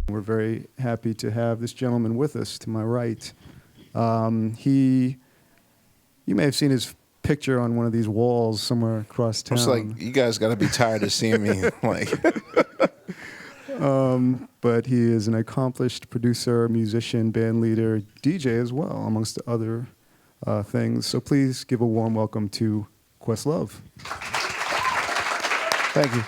We're very happy to have this gentleman with us to my right. You may have seen his picture on one of these walls somewhere across town. It's like, you guys got to be tired of seeing me. But he is an accomplished producer, musician, band leader, DJ as well, amongst other things. So please give a warm welcome to Questlove. Thank you.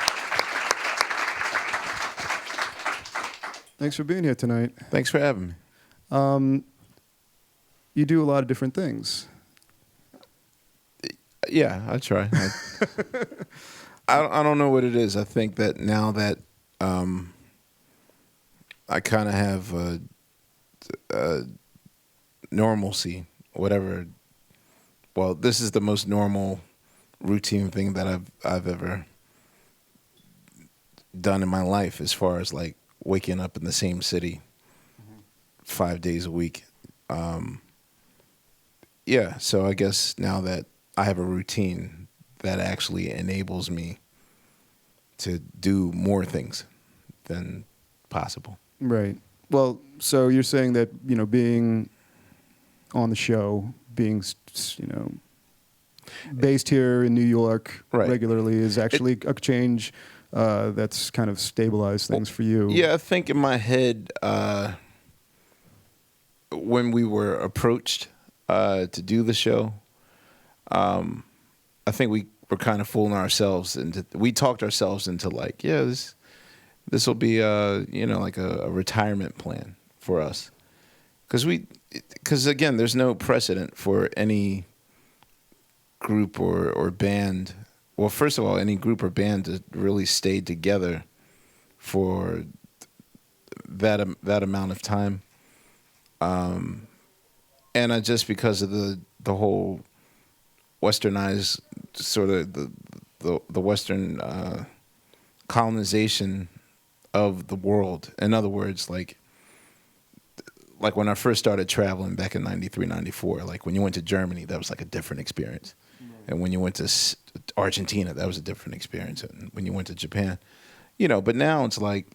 Thanks for being here tonight. Thanks for having me. You do a lot of different things. Yeah, I try. I don't know what it is. I think that now that I kind of have a normalcy, whatever. Well, this is the most normal routine thing that I've ever done in my life, as far as like waking up in the same city 5 days a week. Yeah, so I guess now that I have a routine that actually enables me to do more things than possible. Right. Well, so you're saying that, you know, being on the show, being, you know, based here in New York regularly is actually a change that's kind of stabilized things for you. Yeah, I think in my head, when we were approached to do the show, I think we were kind of fooling ourselves we talked ourselves into like, yeah, this will be you know, like a retirement plan for us, because again, there's no precedent for any group or band. Well, first of all, any group or band to really stay together for that amount of time, and just because of the whole westernized sort of the Western colonization of the world. In other words, like when I first started traveling back in 93, 94, like when you went to Germany, that was like a different experience. And when you went to Argentina, that was a different experience. And when you went to Japan, you know, but now it's like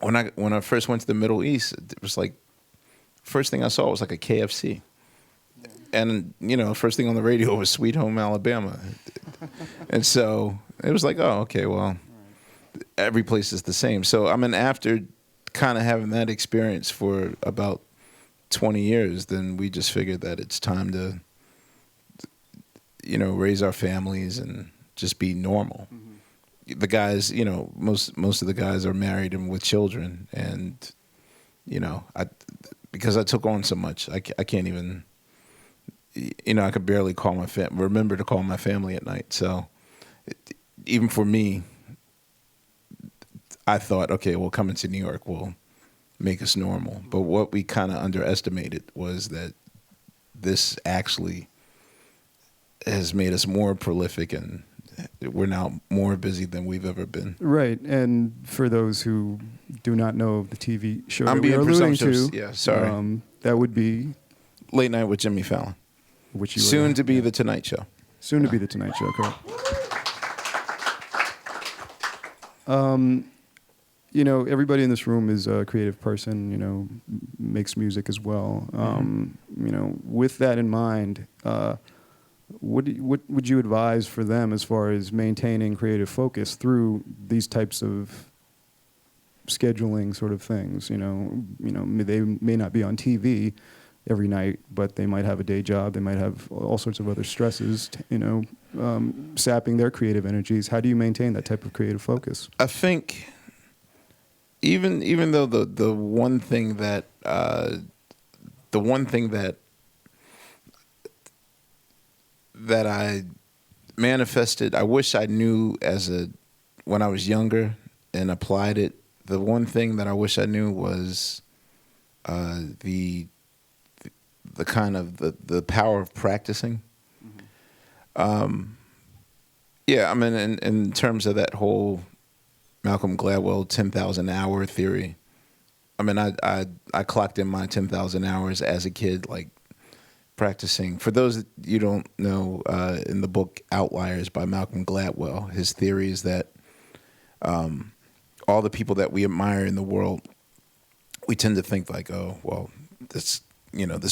when I first went to the Middle East, it was like, first thing I saw was like a KFC. And, you know, first thing on the radio was Sweet Home Alabama. And so it was like, oh, okay, well, every place is the same. So, I mean, after kind of having that experience for about 20 years, then we just figured that it's time to, you know, raise our families and just be normal. Mm-hmm. The guys, you know, most of the guys are married and with children. And, you know, because I took on so much, I can't even... You know, I could barely remember to call my family at night. So even for me, I thought, okay, well, coming to New York will make us normal. But what we kind of underestimated was that this actually has made us more prolific, and we're now more busy than we've ever been. Right. And for those who do not know the TV show I'm that being we are alluding to, yeah, sorry. That would be Late Night with Jimmy Fallon. Which you soon to be The Tonight Show. Soon to be The Tonight Show, correct. You know, everybody in this room is a creative person, you know, makes music as well. You know, with that in mind, what would you advise for them as far as maintaining creative focus through these types of scheduling sort of things? You know, they may not be on TV every night, but they might have a day job. They might have all sorts of other stresses, you know, sapping their creative energies. How do you maintain that type of creative focus? I think even though the one thing that I manifested, I wish I knew when I was younger and applied it. The one thing that I wish I knew was the kind of the power of practicing. Mm-hmm. Yeah, I mean, in terms of that whole Malcolm Gladwell 10,000 hour theory, I mean, I clocked in my 10,000 hours as a kid, like practicing. For those that you don't know, in the book Outliers by Malcolm Gladwell, his theory is that all the people that we admire in the world, we tend to think like, oh, well, this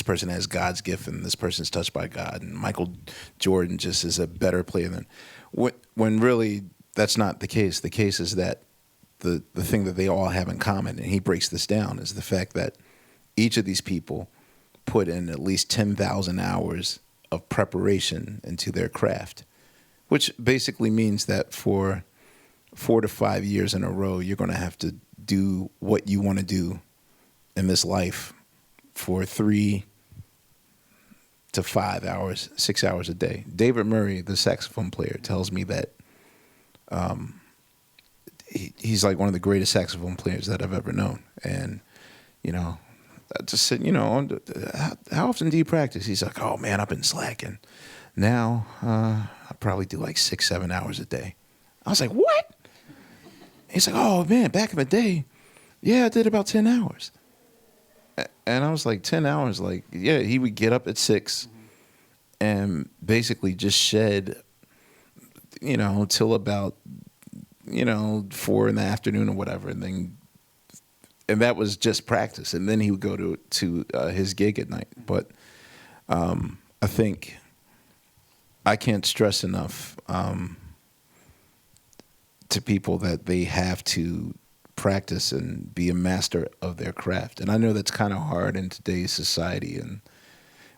person has God's gift and this person's touched by God, and Michael Jordan just is a better player than. When really that's not the case. The case is that the thing that they all have in common, and he breaks this down, is the fact that each of these people put in at least 10,000 hours of preparation into their craft, which basically means that for 4 to 5 years in a row, you're going to have to do what you want to do in this life for 3 to 5 hours, 6 hours a day. David Murray, the saxophone player, tells me that he's like one of the greatest saxophone players that I've ever known. And, I just said, how often do you practice? He's like, oh, man, I've been slacking. Now I probably do like 6, 7 hours a day. I was like, what? He's like, oh, man, back in the day, yeah, I did about 10 hours. And I was like, 10 hours? Like, yeah, he would get up at 6 and basically just shed, till about, 4 in the afternoon or whatever. And that was just practice. And then he would go to his gig at night. But I think I can't stress enough to people that they have to practice and be a master of their craft. And I know that's kind of hard in today's society and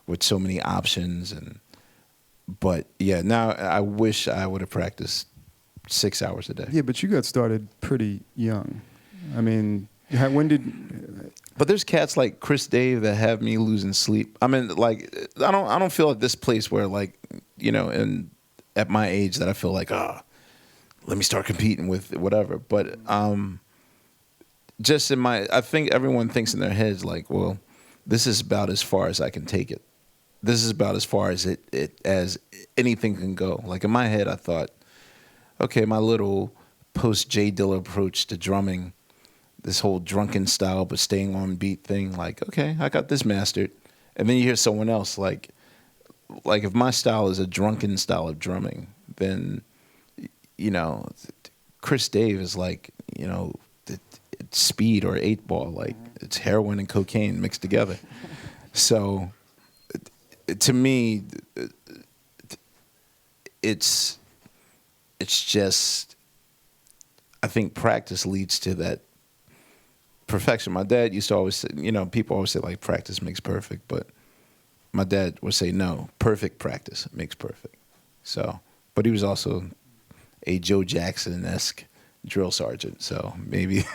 with so many options. But yeah, now I wish I would have practiced 6 hours a day. Yeah, but you got started pretty young. I mean, when did? But there's cats like Chris Dave that have me losing sleep. I mean, like I don't feel at this place where like and at my age that I feel like let me start competing with whatever. But just I think everyone thinks in their heads like, well, this is about as far as I can take it. This is about as far as as anything can go. Like in my head, I thought, okay, my little post J Dilla approach to drumming, this whole drunken style but staying on beat thing, like, okay, I got this mastered. And then you hear someone else like if my style is a drunken style of drumming, then Chris Dave is like, it's speed or 8-ball, like it's heroin and cocaine mixed together. So to me, it's just, I think practice leads to that perfection. My dad used to always say, people always say like practice makes perfect, but my dad would say no, perfect practice makes perfect. So, but he was also a Joe Jackson-esque drill sergeant, so maybe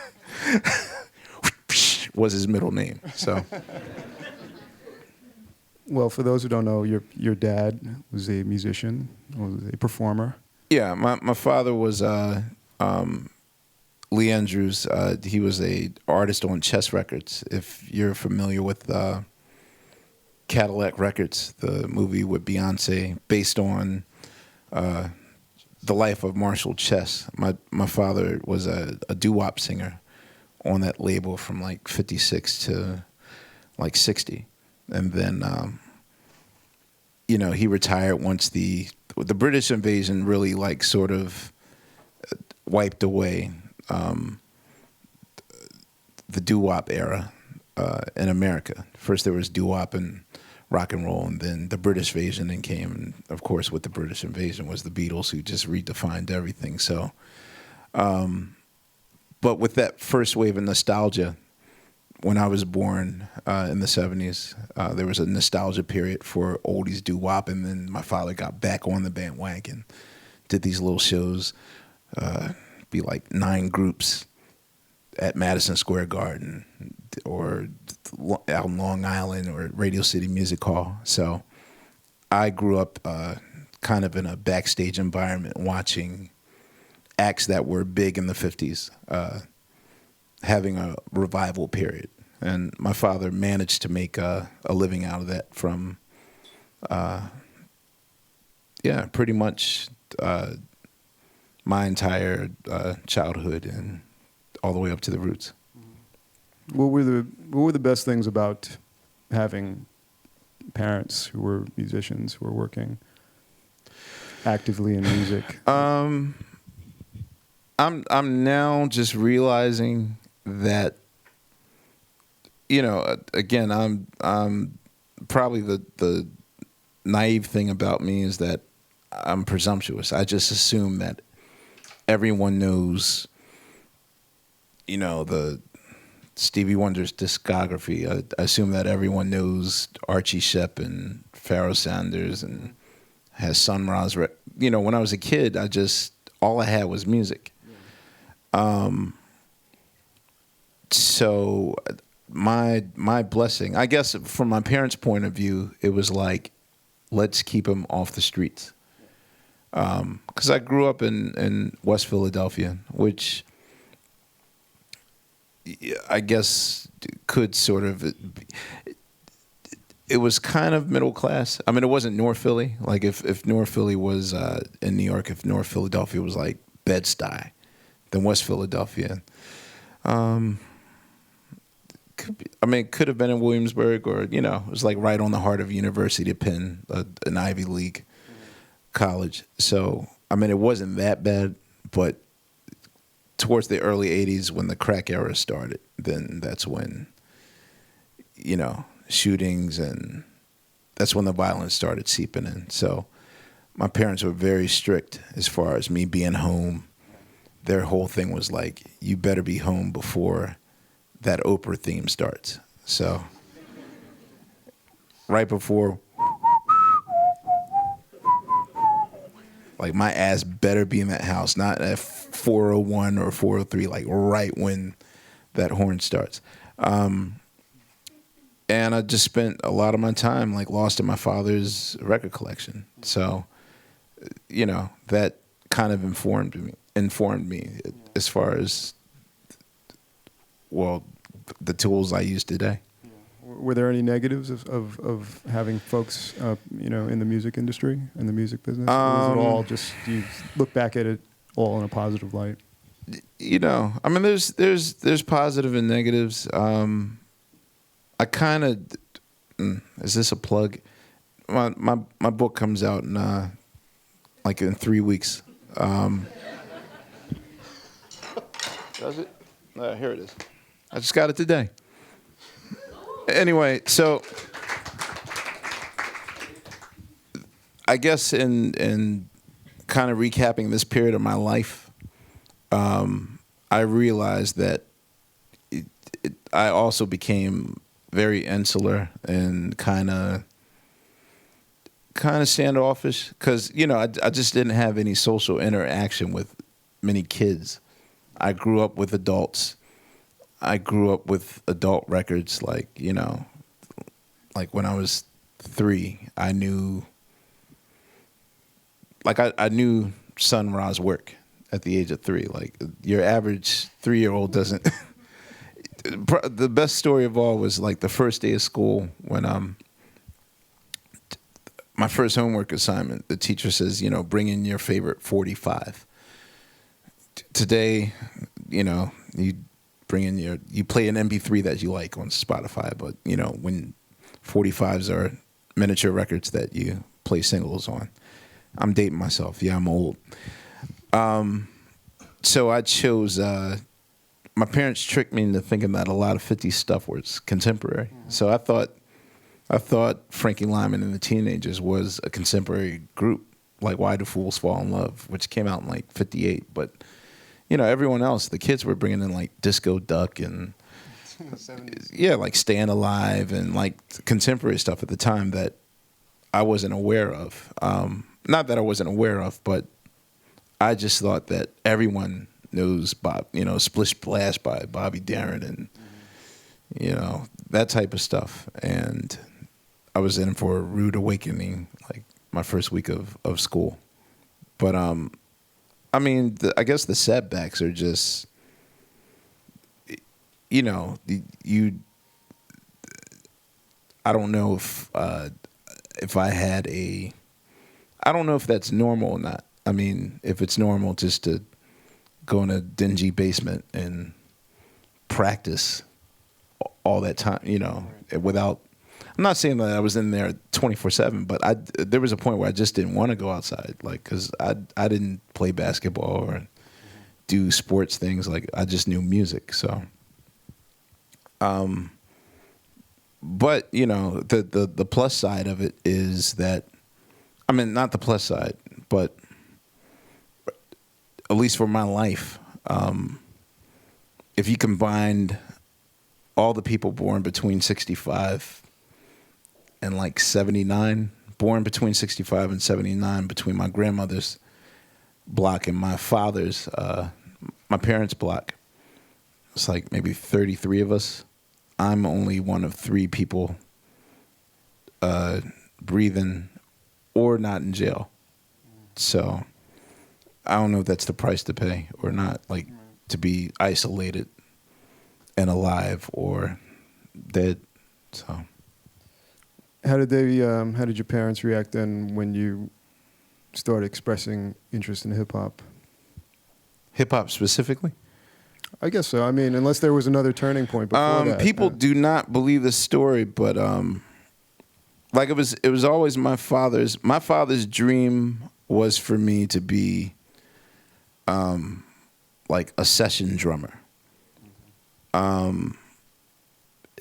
was his middle name. So, well, for those who don't know, your dad was a musician, was a performer. Yeah, my father was Lee Andrews. He was a artist on Chess Records. If you're familiar with Cadillac Records, the movie with Beyonce, based on the life of Marshall Chess. My father was a doo-wop singer on that label from like 56 to like 60. And then, he retired once the British invasion really like sort of wiped away the doo-wop era in America. First there was doo-wop and rock and roll, and then the British invasion then came, and of course with the British invasion was the Beatles, who just redefined everything. So, but with that first wave of nostalgia, when I was born in the 70s, there was a nostalgia period for oldies doo-wop, and then my father got back on the bandwagon, did these little shows, be like 9 groups at Madison Square Garden or out in Long Island or Radio City Music Hall. So I grew up kind of in a backstage environment watching acts that were big in the 50s having a revival period. And my father managed to make a living out of that from, pretty much my entire childhood and all the way up to the roots. What were the best things about having parents who were musicians who were working actively in music? I'm now just realizing that, you know, again, I'm probably the naive thing about me is that I'm presumptuous. I just assume that everyone knows, you know, the Stevie Wonder's discography. I assume that everyone knows Archie Shepp and Pharoah Sanders and has Sun Ra's. You know, when I was a kid, all I had was music. So my blessing, I guess, from my parents' point of view, it was like, let's keep him off the streets. Because I grew up in West Philadelphia, which I guess could sort of, it was kind of middle class. I mean, it wasn't North Philly. Like if North Philly was in New York, if North Philadelphia was like Bed-Stuy, then West Philadelphia. It could have been in Williamsburg, or, you know, it was like right on the heart of University of Penn, an Ivy League college. So, I mean, it wasn't that bad, but towards the early 80s when the crack era started, then that's when, you know, shootings, and that's when the violence started seeping in. So my parents were very strict as far as me being home. Their whole thing was like, you better be home before that Oprah theme starts. So right before, like, my ass better be in that house, not at 4:01 or 4:03, like right when that horn starts. And I just spent a lot of my time like lost in my father's record collection. So, you know, that kind of informed me as far as, well, the tools I use today. Were there any negatives of having folks, you know, in the music industry, in the music business? Or was it all just, you look back at it all in a positive light? You know, I mean, there's positive and negatives. I kind of, is this a plug? My book comes out in like in 3 weeks. Does it? Here it is. I just got it today. Anyway, so I guess in kind of recapping this period of my life, I realized that I also became very insular and kind of standoffish because, you know, I just didn't have any social interaction with many kids. I grew up with adults. I grew up with adult records, like, you know, like when I was 3, I knew, like I knew Sun Ra's work at the age of 3. Like your average 3-year-old doesn't. The best story of all was like the first day of school when my first homework assignment, the teacher says, you know, bring in your favorite 45. Today, you know, you bring in you play an MP3 that you like on Spotify, but, you know, when 45s are miniature records that you play singles on. I'm dating myself. Yeah, I'm old. So I chose, my parents tricked me into thinking that a lot of 50s stuff was contemporary. So I thought Frankie Lyman and the Teenagers was a contemporary group, like Why Do Fools Fall in Love, which came out in like 58. But, you know, everyone else, the kids were bringing in like Disco Duck and, yeah, like Staying Alive and like contemporary stuff at the time that I wasn't aware of. Not that I wasn't aware of, but I just thought that everyone knows Bob, you know, Splish Splash by Bobby Darin and, you know, that type of stuff. And I was in for a rude awakening, like my first week of school. But, I mean, I guess the setbacks are just, you know, I don't know if I had I don't know if that's normal or not. I mean, if it's normal just to go in a dingy basement and practice all that time, you know, without, I'm not saying that I was in there 24/7, but there was a point where I just didn't want to go outside, like, because I didn't play basketball or do sports things. Like, I just knew music. So, but you know, the plus side of it is that, I mean, not the plus side, but at least for my life, if you combined all the people born between 65 and like 79, born between 65 and 79, between my grandmother's block and my father's, my parents' block, it's like maybe 33 of us. I'm only one of 3 people breathing or not in jail. So I don't know if that's the price to pay or not, like, to be isolated and alive or dead. So How did your parents react then when you started expressing interest in hip hop? Hip hop specifically? I guess so. I mean, unless there was another turning point before that. People do not believe this story, but like, it was always my father's dream was for me to be like a session drummer.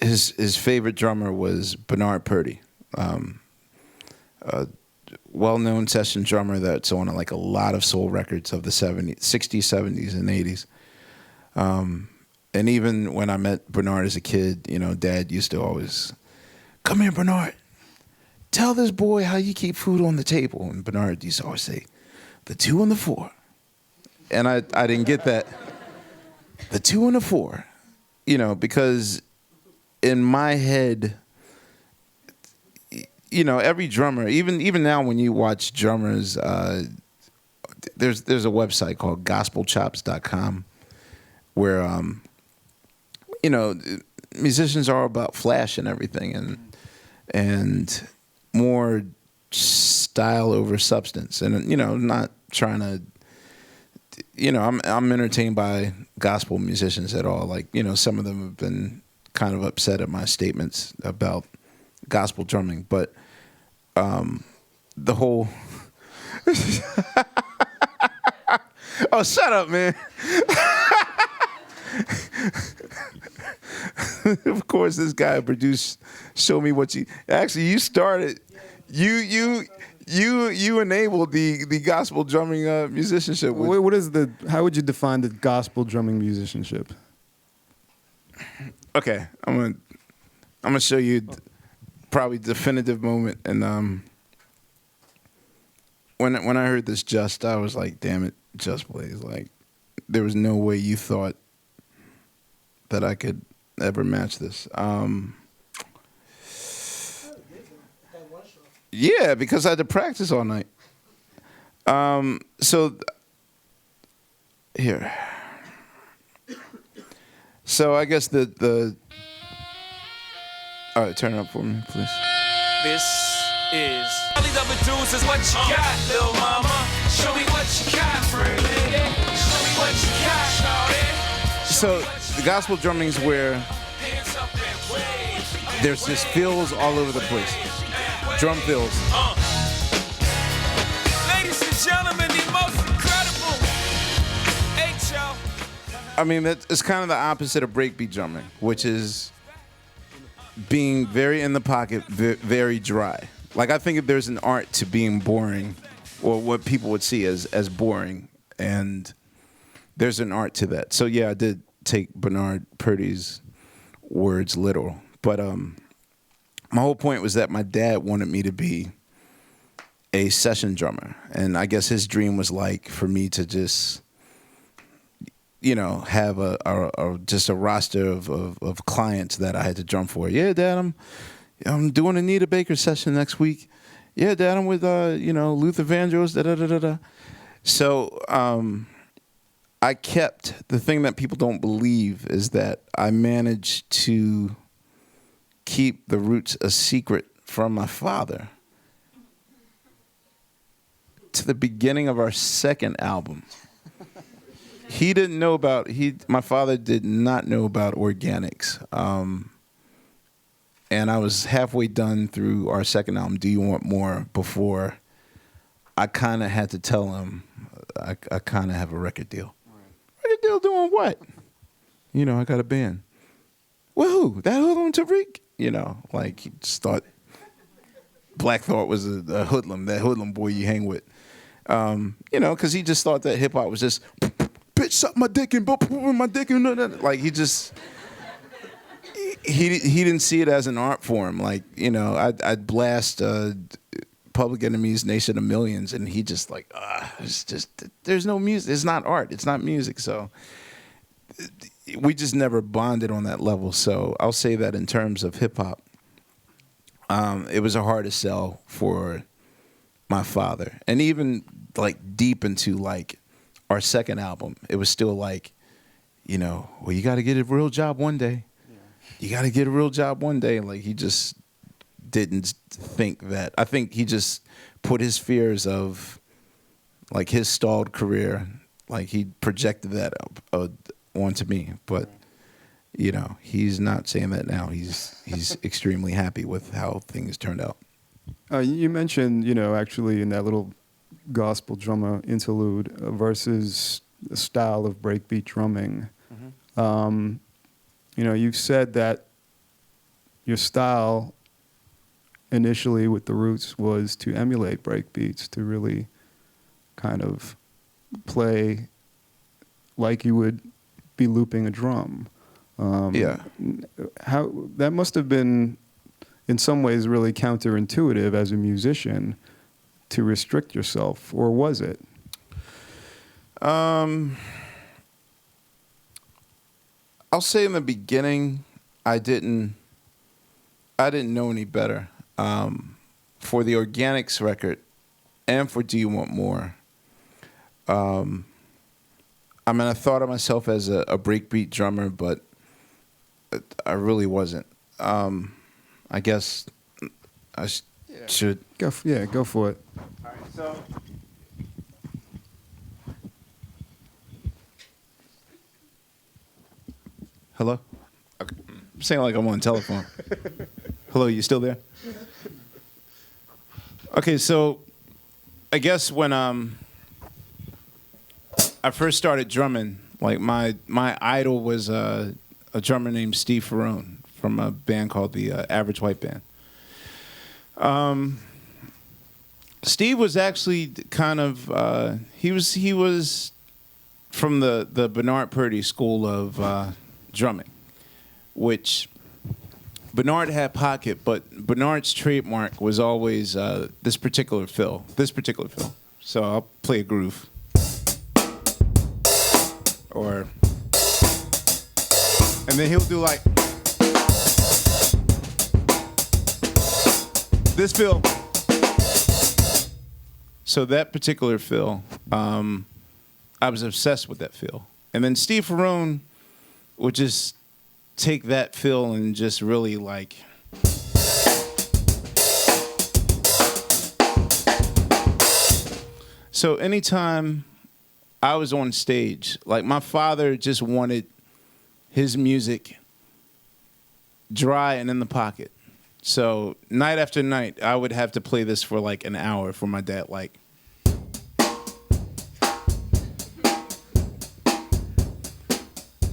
His favorite drummer was Bernard Purdie, a well-known session drummer that's on like a lot of soul records of the 60s, 70s, and 80s. And even when I met Bernard as a kid, you know, Dad used to always, "Come here, Bernard. Tell this boy how you keep food on the table." And Bernard used to always say, "The 2 and the 4." And I didn't get that. The 2 and the 4. You know, because in my head, you know, every drummer, even now when you watch drummers, there's a website called gospelchops.com where, you know, musicians are about flash and everything, and more style over substance, and, you know, not trying to, you know, I'm entertained by gospel musicians at all. Like, you know, some of them have been kind of upset at my statements about gospel drumming, but the whole oh, shut up, man. Of course, this guy produced Show Me What You... Actually, you started... You enabled the gospel drumming musicianship. How would you define the gospel drumming musicianship? Okay, I'm gonna show you probably definitive moment. And when I heard this, I was like, damn it, Just Blaze. Like, there was no way you thought that I could ever match this. Yeah, because I had to practice all night. So here. So I guess the all right, turn it up for me, please. This is all these other dudes is what you got, little mama. Show me what you got, friend. Show me what you got, shawty. So the gospel drumming is where there's just fills all over the place. Drum fills. Ladies and gentlemen, the most incredible H.O. I mean, it's kind of the opposite of breakbeat drumming, which is being very in the pocket, very dry. Like, I think if there's an art to being boring, or what people would see as boring, and there's an art to that. So yeah, I did take Bernard Purdie's words literal, but my whole point was that my dad wanted me to be a session drummer, and I guess his dream was like for me to just, you know, have just a roster of clients that I had to drum for. Yeah, Dad, I'm doing a Nita Baker session next week. Yeah, Dad, I'm with you know, Luther Vandross. Da da da da da. So I kept the thing that people don't believe is that I managed to keep the roots a secret from my father to the beginning of our second album. He didn't know about, my father did not know about organics. And I was halfway done through our second album, Do You Want More, before I kind of had to tell him I kind of have a record deal. Right. Record deal doing what? You know, I got a band. Well, who? That hoodlum Tariq? You know, like he just thought Black Thought was a hoodlum, that hoodlum boy you hang with. You know, because he just thought that hip hop was just, bitch, suck my dick and my dick and like he just... He didn't see it as an art form. Like, you know, I'd blast Public Enemy's Nation of Millions, and he just like, it's just, there's no music. It's not art. It's not music. So we just never bonded on that level. So I'll say that in terms of hip hop, it was a hard to sell for my father. And even like deep into like our second album, it was still like, you know, well, you got to get a real job one day. You got to get a real job one day. Like, he just didn't think that. I think he just put his fears of, like, his stalled career, like, he projected that onto me. But, you know, he's not saying that now. He's extremely happy with how things turned out. You mentioned, you know, actually in that little gospel drummer interlude versus the style of breakbeat drumming. Mm-hmm. You know, you've said that your style initially with the Roots was to emulate breakbeats, to really kind of play like you would be looping a drum. Yeah. How that must have been, in some ways, really counterintuitive as a musician to restrict yourself, or was it? I'll say in the beginning, I didn't know any better. For the Organics record and for Do You Want More, I mean, I thought of myself as a breakbeat drummer, but I really wasn't. I guess I should. Go for it. All right, so. Hello? Okay. I'm saying like I'm on telephone. Hello, you still there? Okay, so I guess when I first started drumming, like my idol was a drummer named Steve Ferrone from a band called the Average White Band. Steve was actually kind of he was from the Bernard Purdie school of drumming, which Bernard had pocket, but Bernard's trademark was always this particular fill. So I'll play a groove. And then he'll do like this fill. So that particular fill, I was obsessed with that fill. And then Steve Ferrone would just take that fill and just really like so anytime I was on stage, like my father just wanted his music dry and in the pocket. So night after night, I would have to play this for like an hour for my dad, like.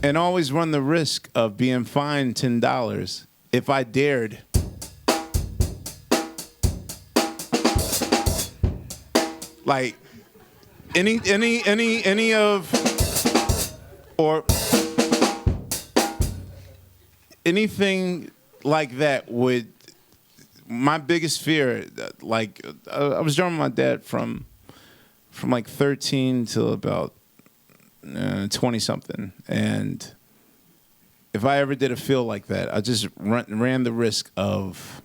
And always run the risk of being fined $10 if I dared. Like any of or anything like that would. My biggest fear, like I was drumming my dad from like 13 till about 20 something, and if I ever did a feel like that, I just ran the risk of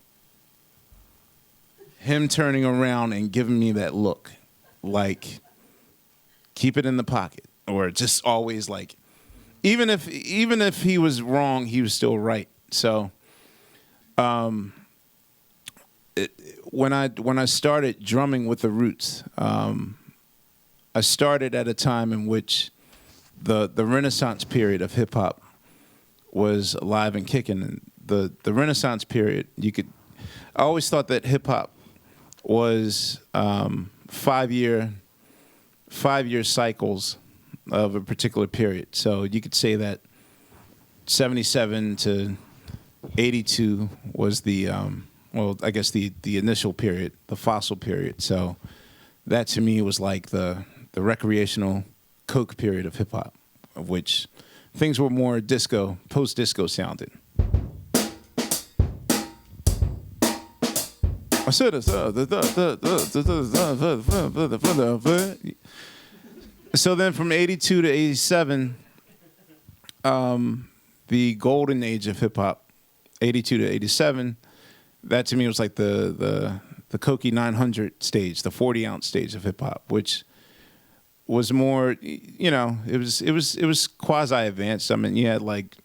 him turning around and giving me that look, like keep it in the pocket, or just always like, even if he was wrong, he was still right. So, when I started drumming with the Roots, I started at a time in which the Renaissance period of hip hop was alive and kicking, and the Renaissance period, I always thought that hip hop was 5 year cycles of a particular period. So you could say that 77 to 82 was the I guess the initial period, the fossil period. So that to me was like the recreational coke period of hip hop, of which things were more disco, post-disco sounding. I said it. So then from 82 to 87, the golden age of hip hop, 82 to 87, that to me was like the Cokie 900 stage, the 40-ounce stage of hip hop, which was more, you know, it was quasi advanced. I mean, you had like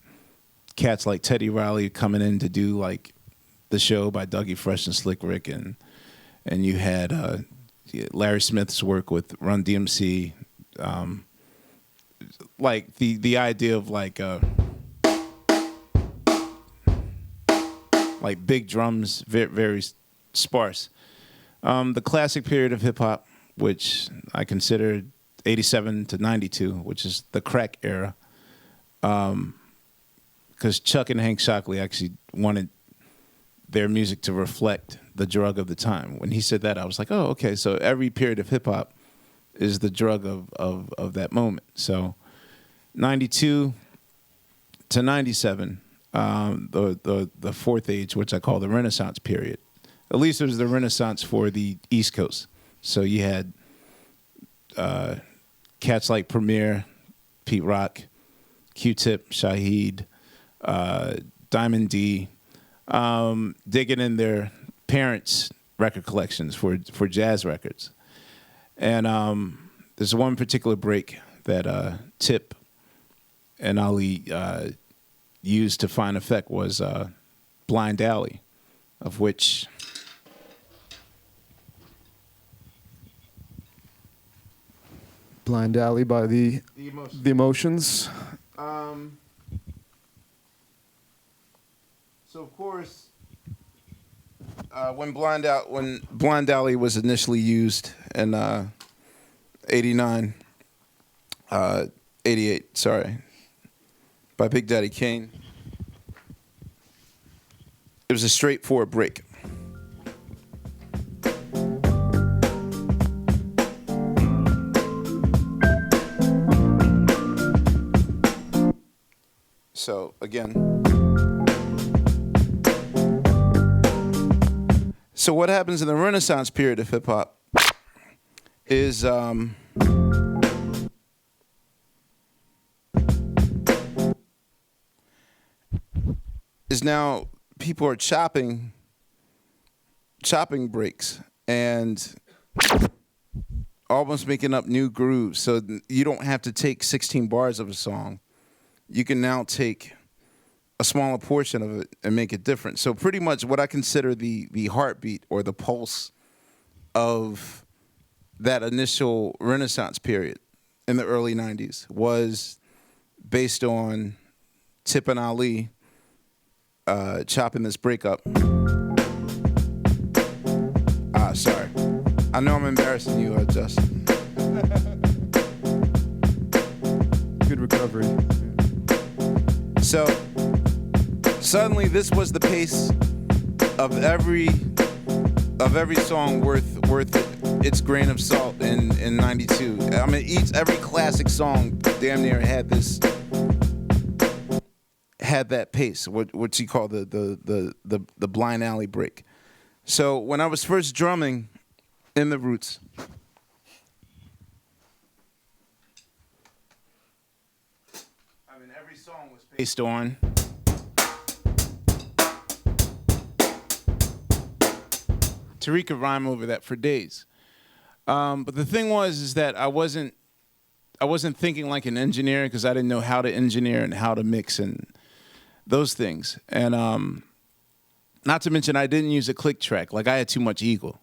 cats like Teddy Riley coming in to do like the show by Dougie Fresh and Slick Rick, and you had Larry Smith's work with Run DMC, like the idea of like big drums, very, very sparse. The classic period of hip hop, which I consider 87 to 92, which is the crack era, because Chuck and Hank Shockley actually wanted their music to reflect the drug of the time. When he said that, I was like, oh, okay, so every period of hip hop is the drug of that moment. So 92 to 97, the fourth age, which I call the Renaissance period. At least it was the Renaissance for the East Coast. So you had cats like Premier, Pete Rock, Q-Tip, Shaheed, Diamond D, digging in their parents' record collections for jazz records. And there's one particular break that Tip and Ali used to find effect was Blind Alley, of which Blind Alley by the Emotions. So of course, when Blind Alley was initially used in 89, 88, sorry, by Big Daddy Kane, it was a straightforward break. So again, so what happens in the Renaissance period of hip hop is now people are chopping breaks and almost making up new grooves. So you don't have to take 16 bars of a song. You can now take a smaller portion of it and make it different. So pretty much what I consider the heartbeat or the pulse of that initial Renaissance period in the early 90s was based on Tip and Ali chopping this break up. Sorry. I know I'm embarrassing you, Justin. Good recovery. So suddenly this was the pace of every song worth its grain of salt in 92. I mean, every classic song damn near had that pace, what you call the Blind Alley break. So when I was first drumming in the Roots, I mean, every song was based on Tariq could rhyme over that for days. But the thing is that I wasn't thinking like an engineer because I didn't know how to engineer and how to mix and those things. And not to mention I didn't use a click track. Like I had too much ego.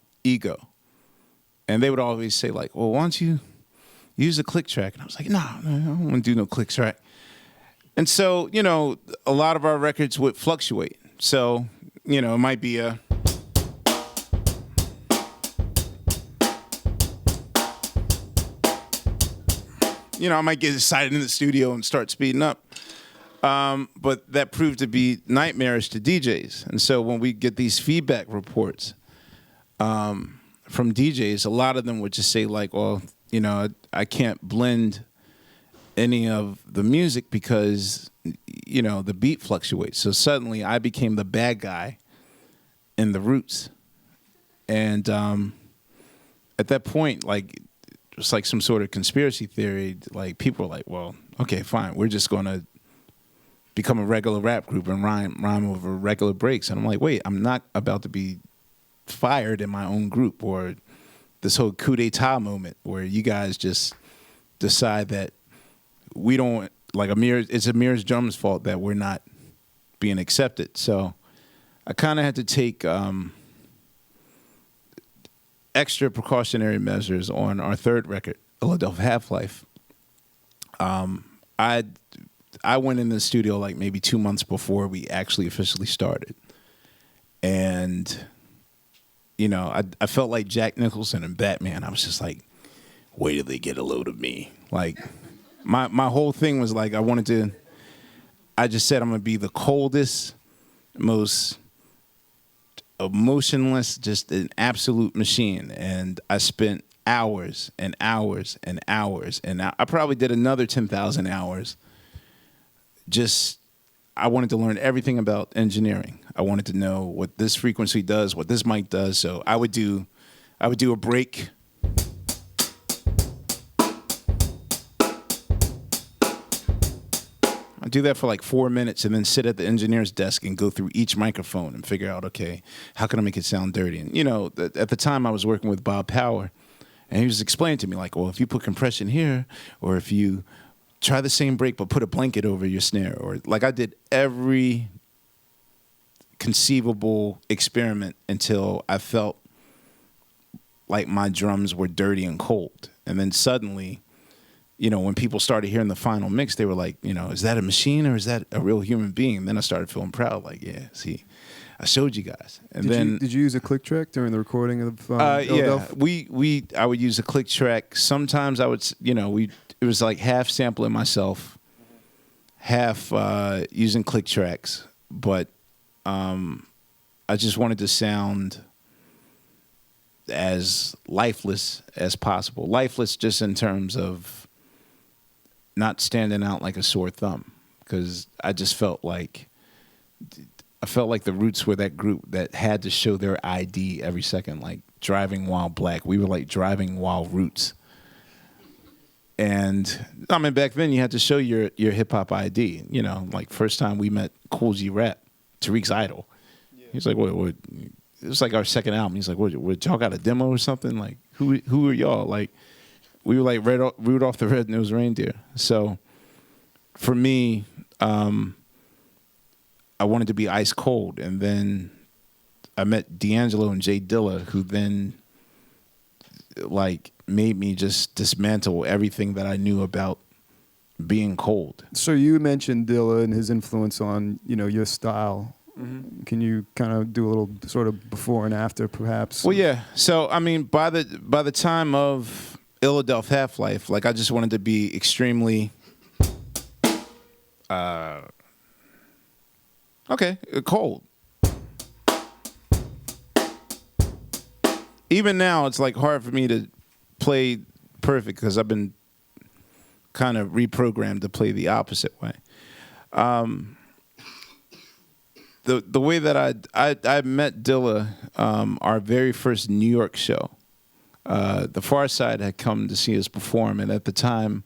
And they would always say like, well, why don't you use a click track? And I was like, no, I don't want to do no click track. And so, you know, a lot of our records would fluctuate. So, you know, it might be a... You know, I might get excited in the studio and start speeding up. But that proved to be nightmarish to DJs. And so when we get these feedback reports from DJs, a lot of them would just say like, well, you know, I can't blend any of the music because, you know, the beat fluctuates. So suddenly I became the bad guy in the roots. And at that point, like, it's like some sort of conspiracy theory. Like, people are like, well, okay, fine. We're just going to become a regular rap group and rhyme over regular breaks. And I'm like, wait, I'm not about to be fired in my own group, or this whole coup d'etat moment where you guys just decide that we don't, like, it's Ahmir's drum's fault that we're not being accepted. So I kind of had to take extra precautionary measures on our third record, Philadelphia Half-Life. I went in the studio like maybe 2 months before we actually officially started. And, you know, I felt like Jack Nicholson and Batman. I was just like, wait till they get a load of me. Like, my whole thing was like, I just said I'm going to be the coldest, most emotionless, just an absolute machine. And I spent hours and hours and hours, and I probably did another 10,000 hours. I wanted to learn everything about engineering. I wanted to know what this frequency does, what this mic does. So I would do a break. I'd do that for like 4 minutes and then sit at the engineer's desk and go through each microphone and figure out, okay, how can I make it sound dirty? And, you know, at the time I was working with Bob Power, and he was explaining to me, like, well, if you put compression here, or if you try the same break but put a blanket over your snare, or like, I did every conceivable experiment until I felt like my drums were dirty and cold. And then suddenly, you know, when people started hearing the final mix, they were like, you know, is that a machine or is that a real human being? And then I started feeling proud, like, yeah, see, I showed you guys. And did you use a click track during the recording of yeah, I would use a click track. Sometimes I would, you know, it was like half sampling myself, half using click tracks, but I just wanted to sound as lifeless as possible. Lifeless just in terms of not standing out like a sore thumb, because I just felt like the Roots were that group that had to show their ID every second, like Driving While Black. We were like Driving While Roots. And I mean, back then you had to show your hip hop ID. You know, like first time we met Cool G Rap, Tariq's idol. Yeah. He's like, what? It was like our second album. He's like, what, y'all got a demo or something? Like, who are y'all? Like, we were like Rudolph the Red-Nosed Reindeer. So for me, I wanted to be ice cold. And then I met D'Angelo and Jay Dilla, who then like made me just dismantle everything that I knew about being cold. So you mentioned Dilla and his influence on, you know, your style. Mm-hmm. Can you kind of do a little sort of before and after, perhaps? Well, yeah. So I mean, by the time of Philadelphia Half-Life, like I just wanted to be extremely cold. Even now, it's like hard for me to play perfect because I've been kind of reprogrammed to play the opposite way. The way that I met Dilla, our very first New York show, the Far Side had come to see us perform, and at the time,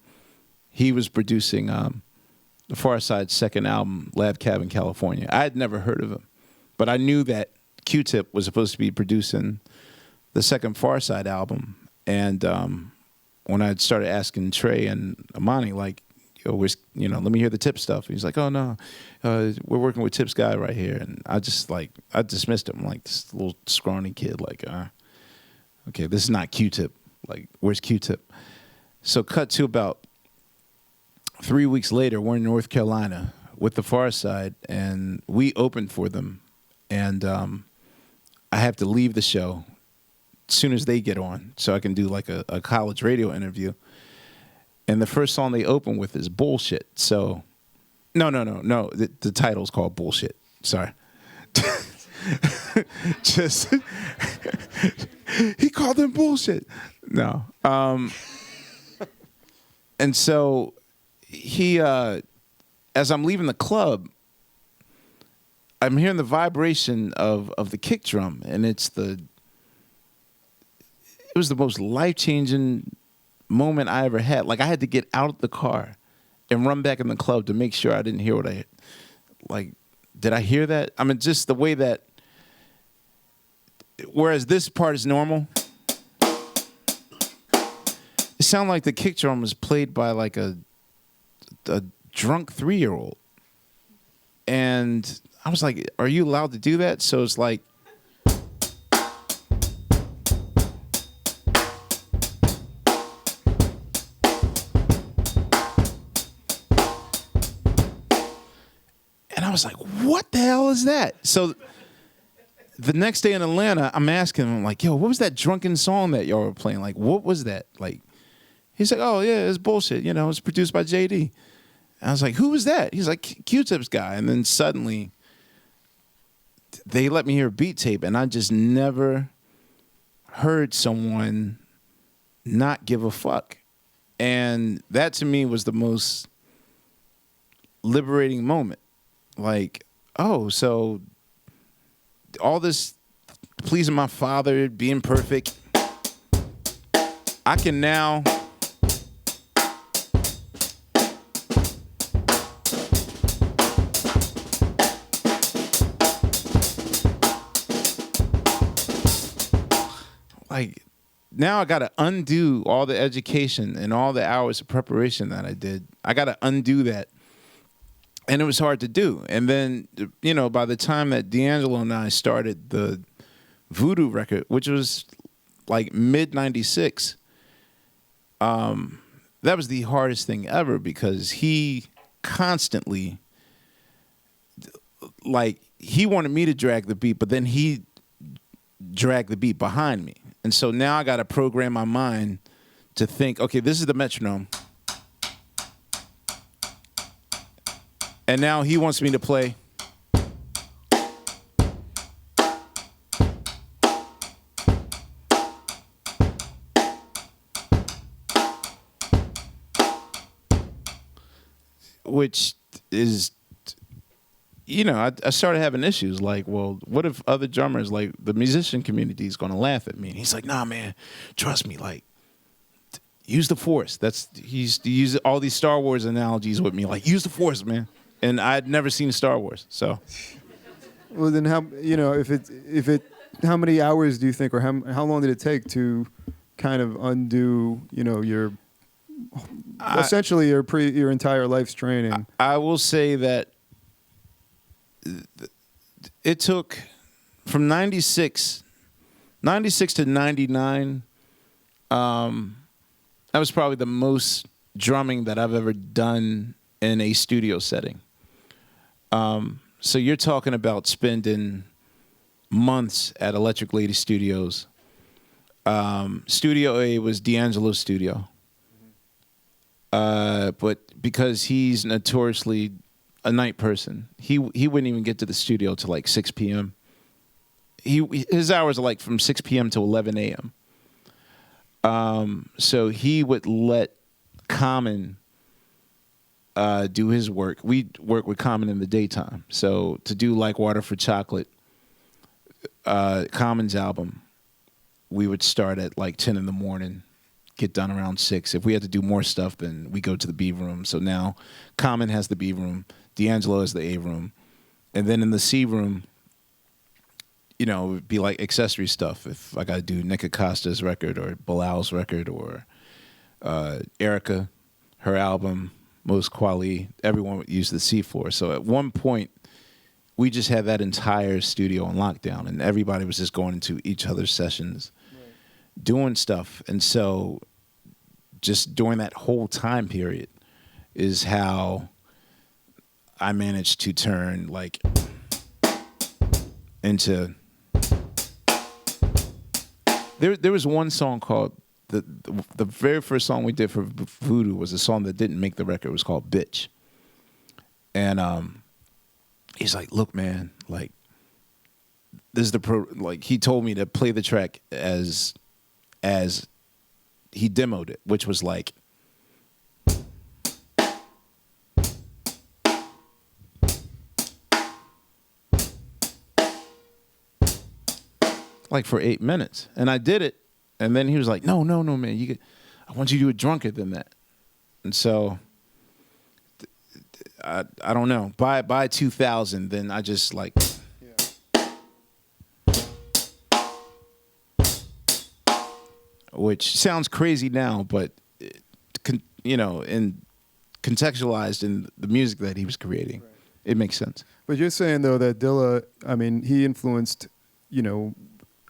he was producing the Far Side's second album, Lab Cab in California. I had never heard of him, but I knew that Q-Tip was supposed to be producing the second Far Side album. And when I started asking Trey and Amani, like, yo, let me hear the Tip stuff. He's like, oh, no, we're working with Tip's guy right here. And I dismissed him, like, this little scrawny kid, like, okay, this is not Q-Tip. Like, where's Q-Tip? So cut to about 3 weeks later, we're in North Carolina. with the Far Side, and we opened for them, and I have to leave the show as soon as they get on, so I can do like a college radio interview. And the first song they open with is Bullshit. So, no. The title's called Bullshit. Sorry. Just he called them bullshit. No. And so he, as I'm leaving the club, I'm hearing the vibration of the kick drum, and it was the most life-changing moment I ever had. Like, I had to get out of the car and run back in the club to make sure I didn't hear what I, like, did I hear that? I mean, just the way that, whereas this part is normal, it sounded like the kick drum was played by like a drunk 3-year-old. And I was like, are you allowed to do that? So it's like, and I was like, what the hell is that? So the next day in Atlanta, I'm asking him, like, yo, what was that drunken song that y'all were playing? Like, what was that? Like, he's like, oh, yeah, it's bullshit. You know, it's produced by Jay Dee. And I was like, who was that? He's like, Q-Tip's guy. And then suddenly they let me hear a beat tape, and I just never heard someone not give a fuck. And that to me was the most liberating moment. Like, oh, so all this pleasing my father, being perfect, I can now like, now I got to undo all the education and all the hours of preparation that I did. I got to undo that. And it was hard to do. And then, you know, by the time that D'Angelo and I started the Voodoo record, which was like mid-96, that was the hardest thing ever, because he constantly, like, he wanted me to drag the beat, but then he dragged the beat behind me. And so now I got to program my mind to think, okay, this is the metronome. And now he wants me to play. Which is, you know, I started having issues. Like, well, what if other drummers, like the musician community, is going to laugh at me? And he's like, nah, man, trust me. Like, use the Force. He's used all these Star Wars analogies with me. Like, use the Force, man. And I'd never seen Star Wars, so. Well, then how, you know, how many hours do you think, or how long did it take to kind of undo, you know, essentially your entire life's training? I will say that it took from 96 to 99. That was probably the most drumming that I've ever done in a studio setting. So you're talking about spending months at Electric Lady Studios. Studio A was D'Angelo's studio. But because he's notoriously a night person, he wouldn't even get to the studio till like 6 p.m. His hours are like from 6 p.m. to 11 a.m. So he would let Common do his work. We'd work with Common in the daytime. So to do Like Water for Chocolate, Common's album, we would start at like 10 in the morning, get done around 6. If we had to do more stuff, then we go to the B room. So now Common has the B room, D'Angelo has the A room. And then in the C room, you know, it would be like accessory stuff. If I got to do Nick Acosta's record or Bilal's record or Erica, her album, Most Quali, everyone would use the C floor. So at one point, we just had that entire studio on lockdown, and everybody was just going into each other's sessions, doing stuff. And so just during that whole time period is how I managed to turn like into. There was one song called the very first song we did for Voodoo was a song that didn't make the record. It was called Bitch. And he's like, look, man, like this is like he told me to play the track as he demoed it, which was like for 8 minutes. And I did it. And then he was like, no, man, I want you to do it drunker than that. And so I don't know. By 2000, then I just like which sounds crazy now, but in contextualized in the music that he was creating, it makes sense. But you're saying though that Dilla, I mean, he influenced,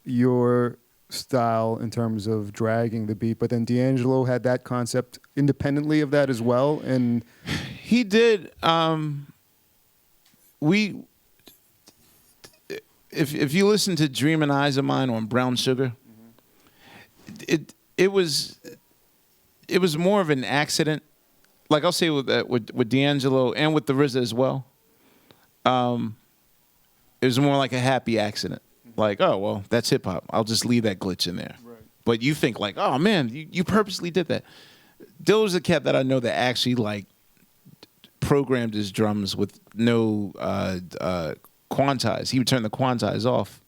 your style in terms of dragging the beat, but then D'Angelo had that concept independently of that as well, and he did. If you listen to "Dreamin' Eyes of Mine" on Brown Sugar, it was more of an accident. Like I'll say with D'Angelo and with the RZA as well, it was more like a happy accident. Like, oh, well, that's hip hop. I'll just leave that glitch in there. Right. But you think like, oh man, you purposely did that. Dilla's a cat that I know that actually like programmed his drums with no quantize. He would turn the quantize off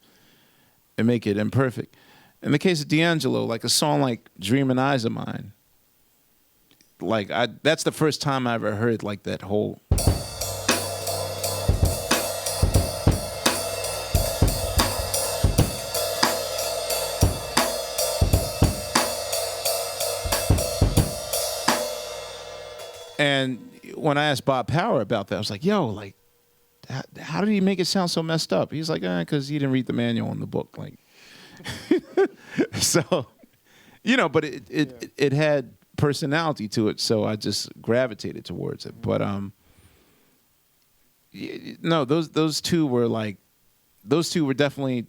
and make it imperfect. In the case of D'Angelo, like a song like "Dreamin' Eyes of Mine," like that's the first time I ever heard like that whole. And when I asked Bob Power about that, I was like, yo, like, how did he make it sound so messed up? He's like, because he didn't read the manual in the book. Like, so, but it had personality to it, so I just gravitated towards it. But no, those two were definitely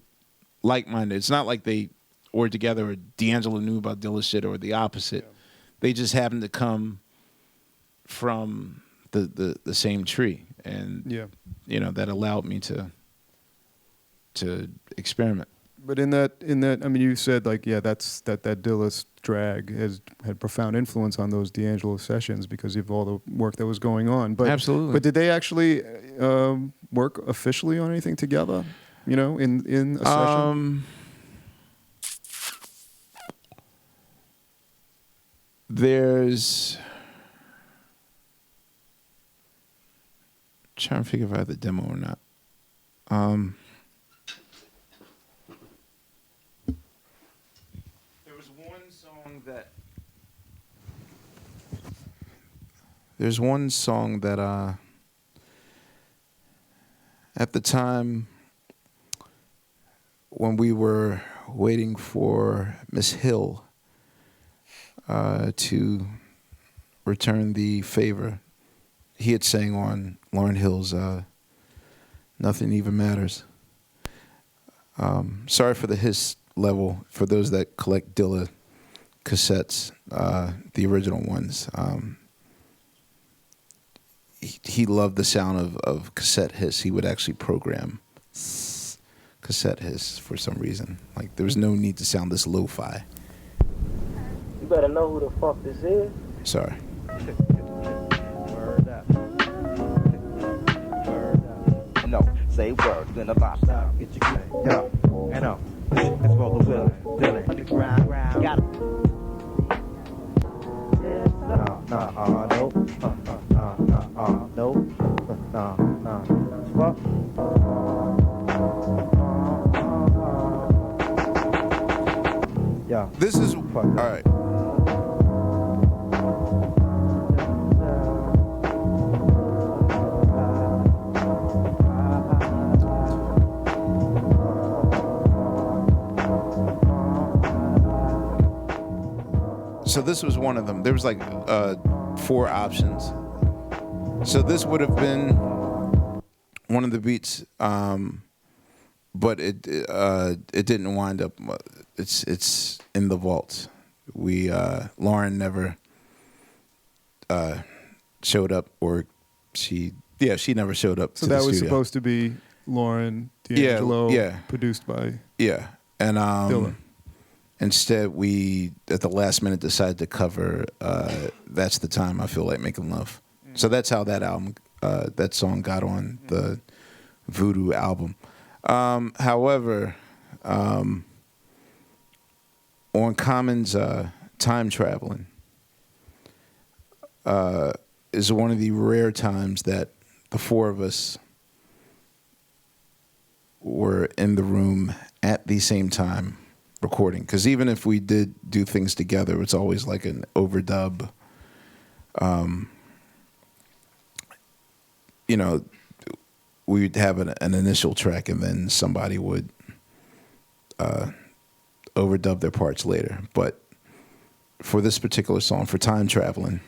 like-minded. It's not like they were together or D'Angelo knew about Dilla's shit or the opposite. Yeah. They just happened to come from the same tree, and that allowed me to experiment. But in that, I mean, you said like, that Dilla's drag had profound influence on those D'Angelo sessions because of all the work that was going on. But absolutely. But did they actually work officially on anything together? In a session. There's. Trying to figure if I have the demo or not. There was one song that at the time when we were waiting for Miss Hill to return the favor, he had sang on Lauryn Hill's Nothing Even Matters. Sorry for the hiss level for those that collect Dilla cassettes, the original ones. He loved the sound of cassette hiss. He would actually program cassette hiss for some reason. Like there was no need to sound this lo-fi. You better know who the fuck this is. Sorry. No, say word, then a lot. Stop, get your claim. Yo, and up. Let's roll the wheel. Dylan. Underground, got it. No. Fuck. Yeah. This is all right. So this was one of them. There was like 4 options. So this would have been one of the beats, but it didn't wind up. It's in the vault. We Lauren never showed up, or she never showed up. So to that the was studio. supposed to be Lauren D'Angelo, yeah. produced by Yeah, and Dilla. instead we at the last minute decided to cover "That's the Time I Feel Like Making Love." So that's how that that song got on the Voodoo album. However, on Common's "Time Travelin'" is one of the rare times that the four of us were in the room at the same time recording. Because even if we did do things together, it's always like an overdub. You know, we'd have an initial track and then somebody would overdub their parts later. But for this particular song, for Time Travelin',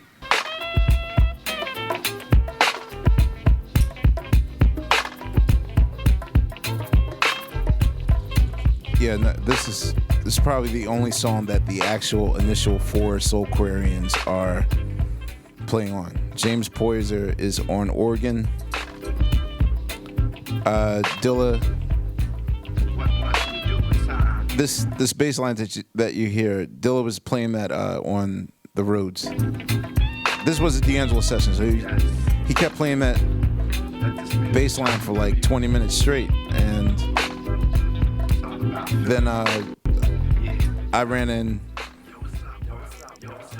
yeah, no, this is probably the only song that the actual initial four Soulquarians are playing on. James Poyser is on organ. Dilla. This bass line that you hear, Dilla was playing that on the Rhodes. This was a D'Angelo session, so he kept playing that bass line for like 20 minutes straight, and then I ran in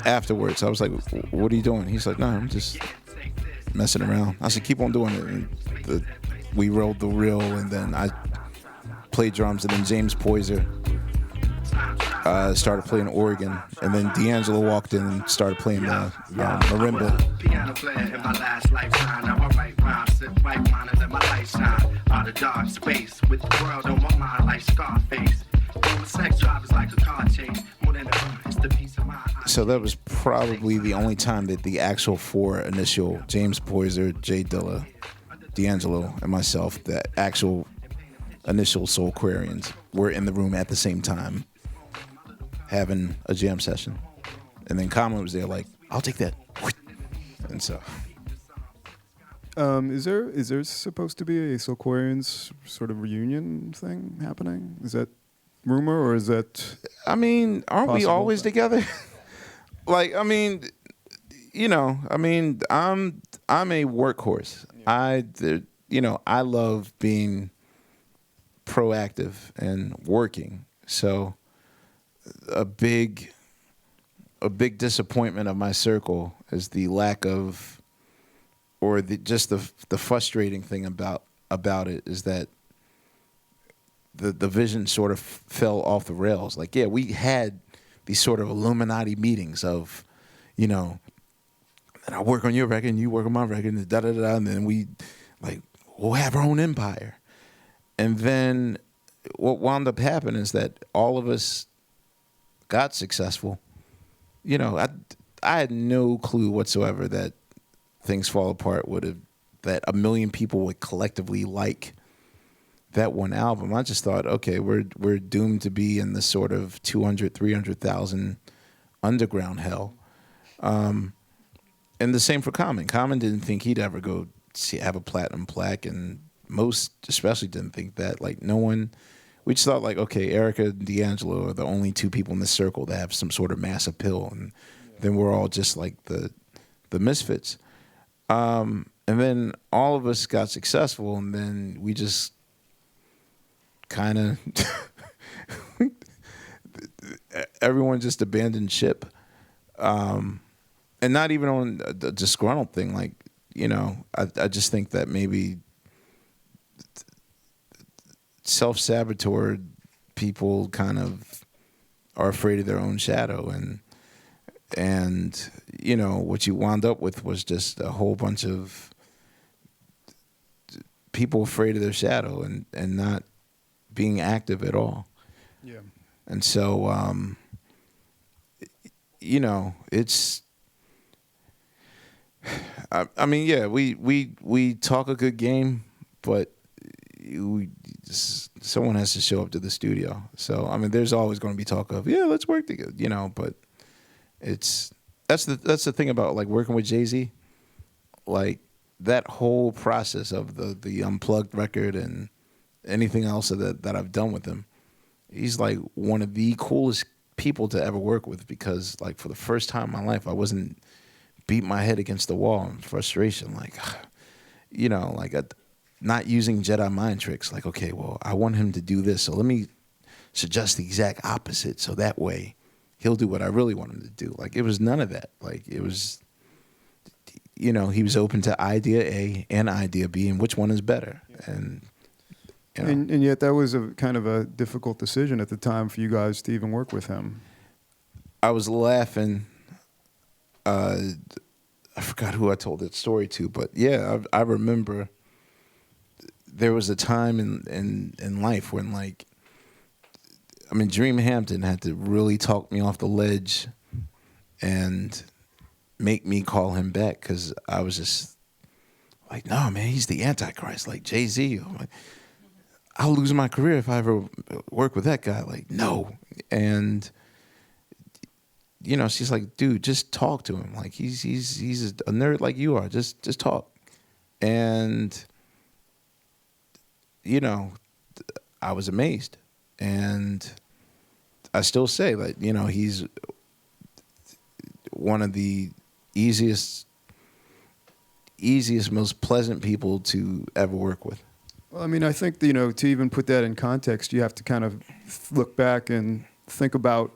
afterwards. I was like, "What are you doing?" He's like, "No, I'm just messing around." I said, "Keep on doing it." And we rolled the reel, and then I played drums, and then James Poyser started playing organ, and then D'Angelo walked in and started playing the marimba. Piano player in my last lifetime. Now I write rhymes, sit right round and let my light shine. Out of dark space, with the world on my mind like Scarface. Doing sex drive is like a car chase. More than it's the piece of my eye. So that was probably the only time that the actual four initial, James Poyser, Jay Dilla, D'Angelo, and myself, the actual initial Soulquarians were in the room at the same time having a jam session. And then Common was there like, "I'll take that." And so Is there supposed to be a Soulquarians sort of reunion thing happening? Is that rumor, or is that? I mean, aren't we Possible. always together? Like, I mean, I'm a workhorse. Yeah. I love being proactive and working. So a big disappointment of my circle is the lack of, or the frustrating thing about it is that the vision sort of fell off the rails. Like, yeah, we had these sort of Illuminati meetings of, and I work on your record and you work on my record and da-da-da-da, and then we'll have our own empire. And then what wound up happening is that all of us got successful. I had no clue whatsoever that Things Fall Apart that 1 million people would collectively like that one album. I just thought, okay, we're doomed to be in this sort of 200, 300,000 underground hell. And the same for Common. Common didn't think he'd ever go have a platinum plaque, and most especially didn't think that. Like, no one, we just thought like, okay, Erica and D'Angelo are the only two people in the circle that have some sort of mass appeal, and then we're all just like the misfits. And then all of us got successful, and then we just kind of everyone just abandoned ship, and not even on the disgruntled thing. Like, I just think that maybe self-saboteur people kind of are afraid of their own shadow, and what you wound up with was just a whole bunch of people afraid of their shadow and not being active at all. Yeah. And so, it's, I mean, yeah, we talk a good game, but someone has to show up to the studio. So I mean, there's always going to be talk of let's work together, but that's the thing about like working with Jay-Z, like that whole process of the Unplugged record and anything else that I've done with him. He's like one of the coolest people to ever work with, because like for the first time in my life, I wasn't beating my head against the wall in frustration, like, not using Jedi mind tricks. Like, okay, well, I want him to do this, so let me suggest the exact opposite, so that way he'll do what I really want him to do. Like, it was none of that. Like, it was, he was open to idea A and idea B, and which one is better. And And yet that was a kind of a difficult decision at the time for you guys to even work with him. I was laughing. I forgot who I told that story to, but yeah, I remember there was a time in life when, like, I mean, Dream Hampton had to really talk me off the ledge and make me call him back, because I was just like, no, man, he's the Antichrist, like Jay-Z. I'm like, I'll lose my career if I ever work with that guy. Like, no. And, she's like, dude, just talk to him. Like, he's a nerd like you are. Just talk. And, I was amazed. And I still say that, he's one of the easiest, most pleasant people to ever work with. Well, I mean, I think, to even put that in context, you have to kind of look back and think about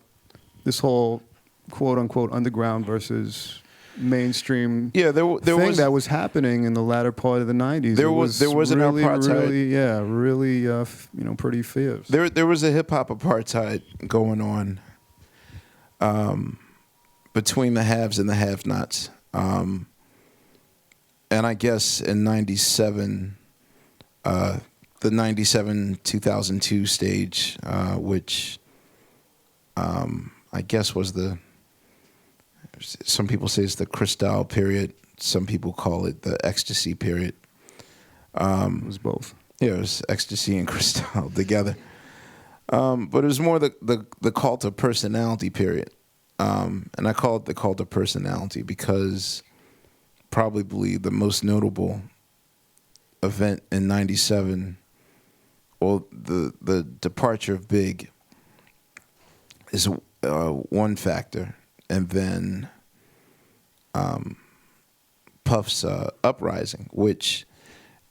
this whole quote-unquote underground versus mainstream there thing was that was happening in the latter part of the 90s. There was an apartheid. Really, pretty fierce. There was a hip-hop apartheid going on between the haves and the have-nots. And I guess in 97... the 97-2002 stage, which I guess was some people say it's the Cristal period. Some people call it the ecstasy period. It was both. Yeah, it was ecstasy and Cristal together. But it was more the cult of personality period. And I call it the cult of personality because probably the most notable event in 97, well, the departure of Big is one factor, and then Puff's uprising, which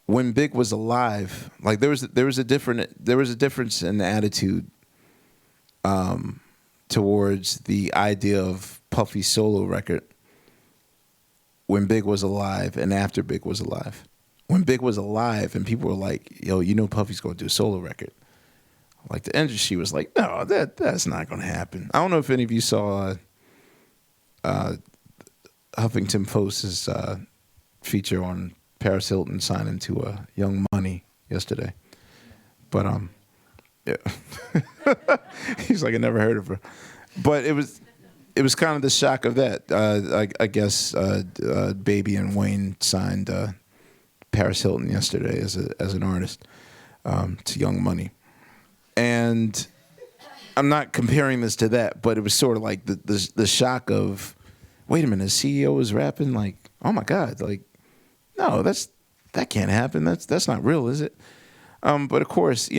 when Big was alive, like there was a difference in attitude towards the idea of Puffy's solo record when Big was alive and after Big was alive. When Big was alive and people were like, yo, Puffy's going to do a solo record. Like, the industry was like, no, that's not going to happen. I don't know if any of you saw Huffington Post's feature on Paris Hilton signing to Young Money yesterday. But, yeah. He's like, I never heard of her. But it was kind of the shock of that. I guess Baby and Wayne signed Paris Hilton yesterday as an artist to Young Money. And I'm not comparing this to that, but it was sort of like the shock of, wait a minute, the CEO is rapping? Like, oh my God, like, no, that can't happen. That's not real, is it? But of course,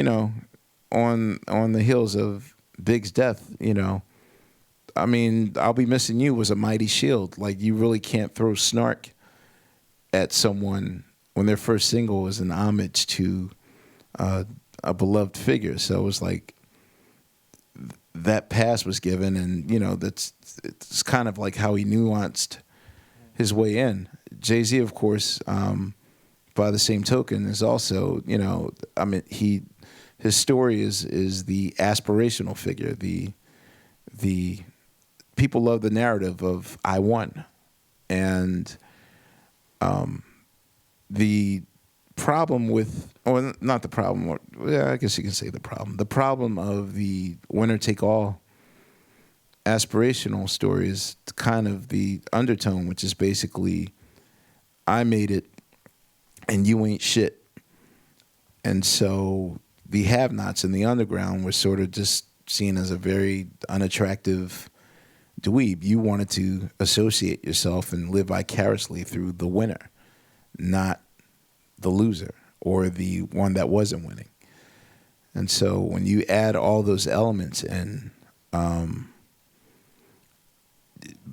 on the heels of Big's death, I mean, I'll Be Missing You was a mighty shield. Like, you really can't throw snark at someone when their first single was an homage to a beloved figure. So it was like that pass was given, and it's kind of like how he nuanced his way in. Jay-Z, of course, by the same token, is also I mean, his story is the aspirational figure. The people love the narrative of I won, and the problem with, or not the problem, or yeah, I guess you can say the problem. The problem of the winner take all aspirational story is kind of the undertone, which is basically, I made it and you ain't shit. And so the have-nots in the underground were sort of just seen as a very unattractive dweeb. You wanted to associate yourself and live vicariously through the winner, not the loser or the one that wasn't winning. And so when you add all those elements in,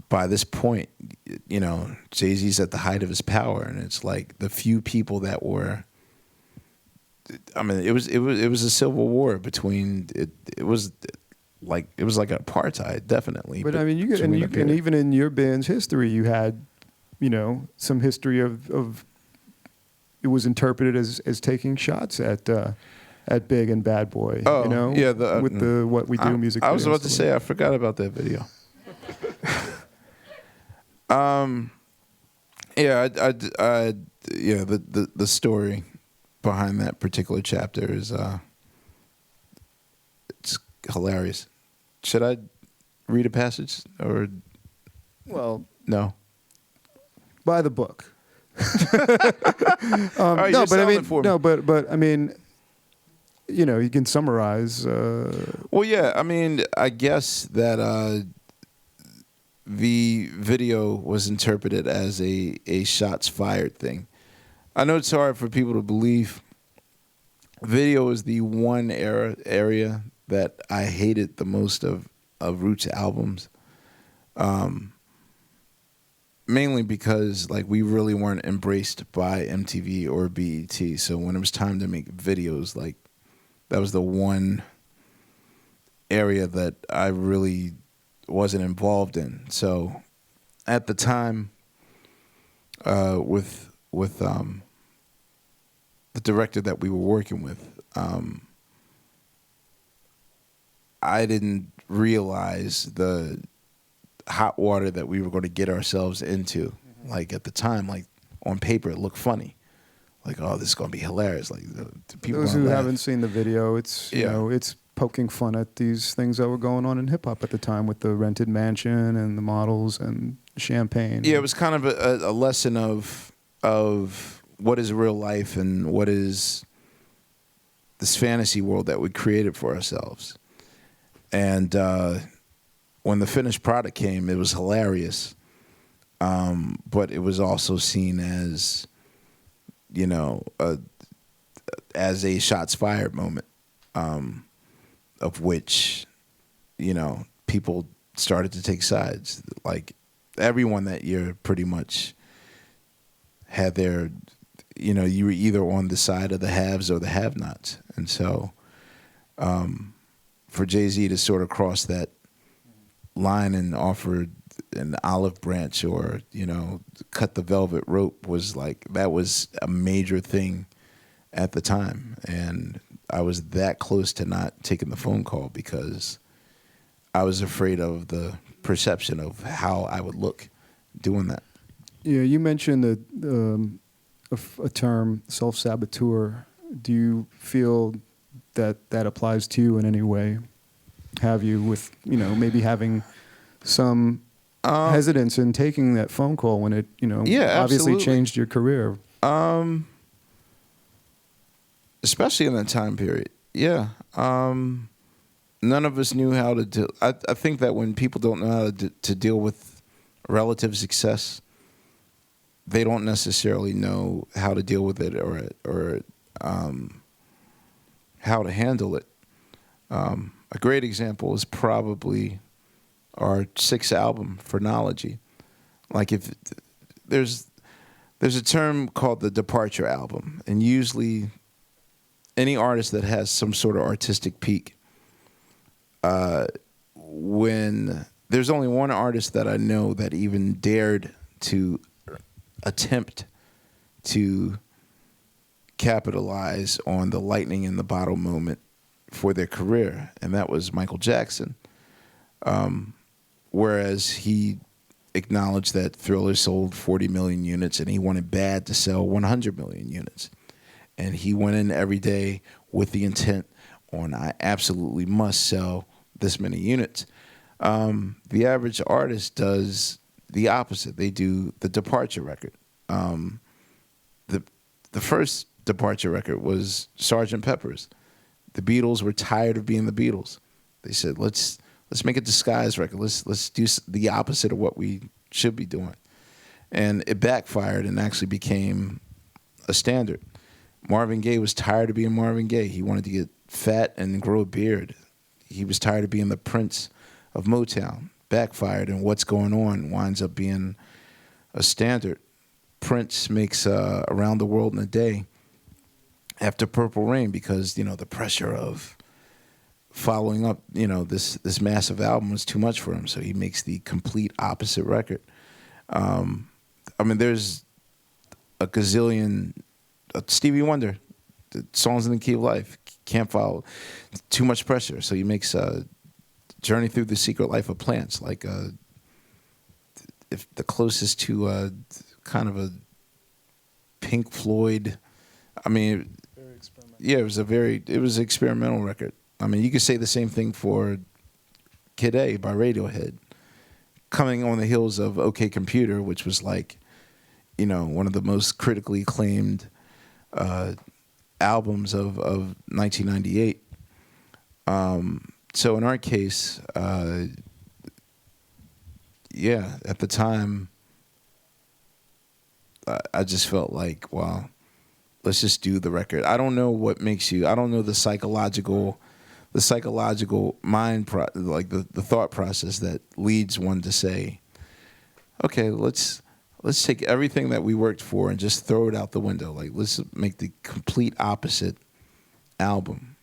by this point, you know, Jay-Z's at the height of his power, and it's like the few people that were, I mean, it was a civil war between, it was like apartheid, definitely. But I mean, and even in your band's history, you had, you know, some history of it was interpreted as taking shots at Big and Bad Boy. Oh, you know, yeah, with the What We Do music. I was video about to say, I forgot about that video. Yeah, yeah, the story behind that particular chapter is it's hilarious. Should I read a passage or Well, no? by the book. All right, No, you're but I selling mean, it for me. no, but I mean, you know, you can summarize. Well, yeah, I mean, I guess that the video was interpreted as a shots fired thing. I know it's hard for people to believe. Video is the one area that I hated the most of Roots albums. Mainly because like we really weren't embraced by MTV or BET. So when it was time to make videos, like that was the one area that I really wasn't involved in. So at the time, with the director that we were working with, I didn't realize the hot water that we were going to get ourselves into. Mm-hmm. Like at the time, like on paper, it looked funny. Like, oh, this is going to be hilarious. Like the people. Those who laugh. haven't seen the video, it's you know, it's poking fun at these things that were going on in hip hop at the time with the rented mansion and the models and champagne. Yeah, it was kind of a lesson of what is real life and what is this fantasy world that we created for ourselves. And when the finished product came, it was hilarious, but it was also seen as, you know, as a shots fired moment, of which, you know, people started to take sides. Like everyone that year pretty much had their, you know, you were either on the side of the haves or the have-nots. And so for Jay-Z to sort of cross that line and offer an olive branch or, you know, cut the velvet rope was like, that was a major thing at the time. And I was that close to not taking the phone call because I was afraid of the perception of how I would look doing that. Yeah, you mentioned a term, self-saboteur. Do you feel that applies to you in any way? Have you with, you know, maybe having some hesitance in taking that phone call when it, you know, yeah, obviously absolutely. changed your career? Especially in that time period. Yeah. None of us knew how to deal. I think that when people don't know how to deal with relative success, they don't necessarily know how to deal with it or how to handle it. A great example is probably our 6th album, Phrenology. Like if there's a term called the departure album, and usually any artist that has some sort of artistic peak, when there's only one artist that I know that even dared to attempt to capitalize on the lightning in the bottle moment for their career, and that was Michael Jackson. Whereas he acknowledged that Thriller sold 40 million units and he wanted Bad to sell 100 million units. And he went in every day with the intent on, I absolutely must sell this many units. The average artist does the opposite. They do the departure record. The first departure record was Sgt. Pepper's. The Beatles were tired of being the Beatles. They said, let's make a disguise record. Let's do the opposite of what we should be doing. And it backfired and actually became a standard. Marvin Gaye was tired of being Marvin Gaye. He wanted to get fat and grow a beard. He was tired of being the Prince of Motown. Backfired, and What's Going On winds up being a standard. Prince makes Around the World in a Day after Purple Rain because, the pressure of following up, this massive album was too much for him. So he makes the complete opposite record. There's a gazillion, Stevie Wonder, the Songs in the Key of Life, can't follow, too much pressure. So he makes Journey Through the Secret Life of Plants, like if the closest to kind of a Pink Floyd. Very experimental. Yeah, it was an experimental record. You could say the same thing for Kid A by Radiohead, coming on the heels of OK Computer, which was like, one of the most critically acclaimed albums of 1998. So in our case, at the time, I just felt like, wow, let's just do the record. I don't know what makes you. I don't know the psychological mind, the thought process that leads one to say, okay, let's take everything that we worked for and just throw it out the window. Like, let's make the complete opposite album.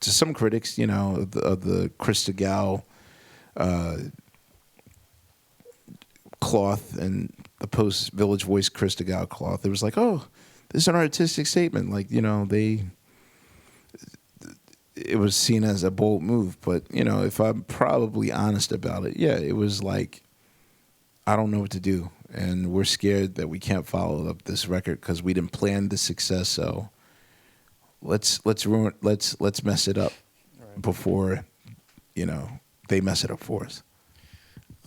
To some critics, of the Chris DeGao cloth and the post Village Voice Chris DeGao cloth, it was like, oh, this is an artistic statement. Like, it was seen as a bold move. But, if I'm probably honest about it, it was like, I don't know what to do. And we're scared that we can't follow up this record because we didn't plan the success. So let's mess it up before, they mess it up for us.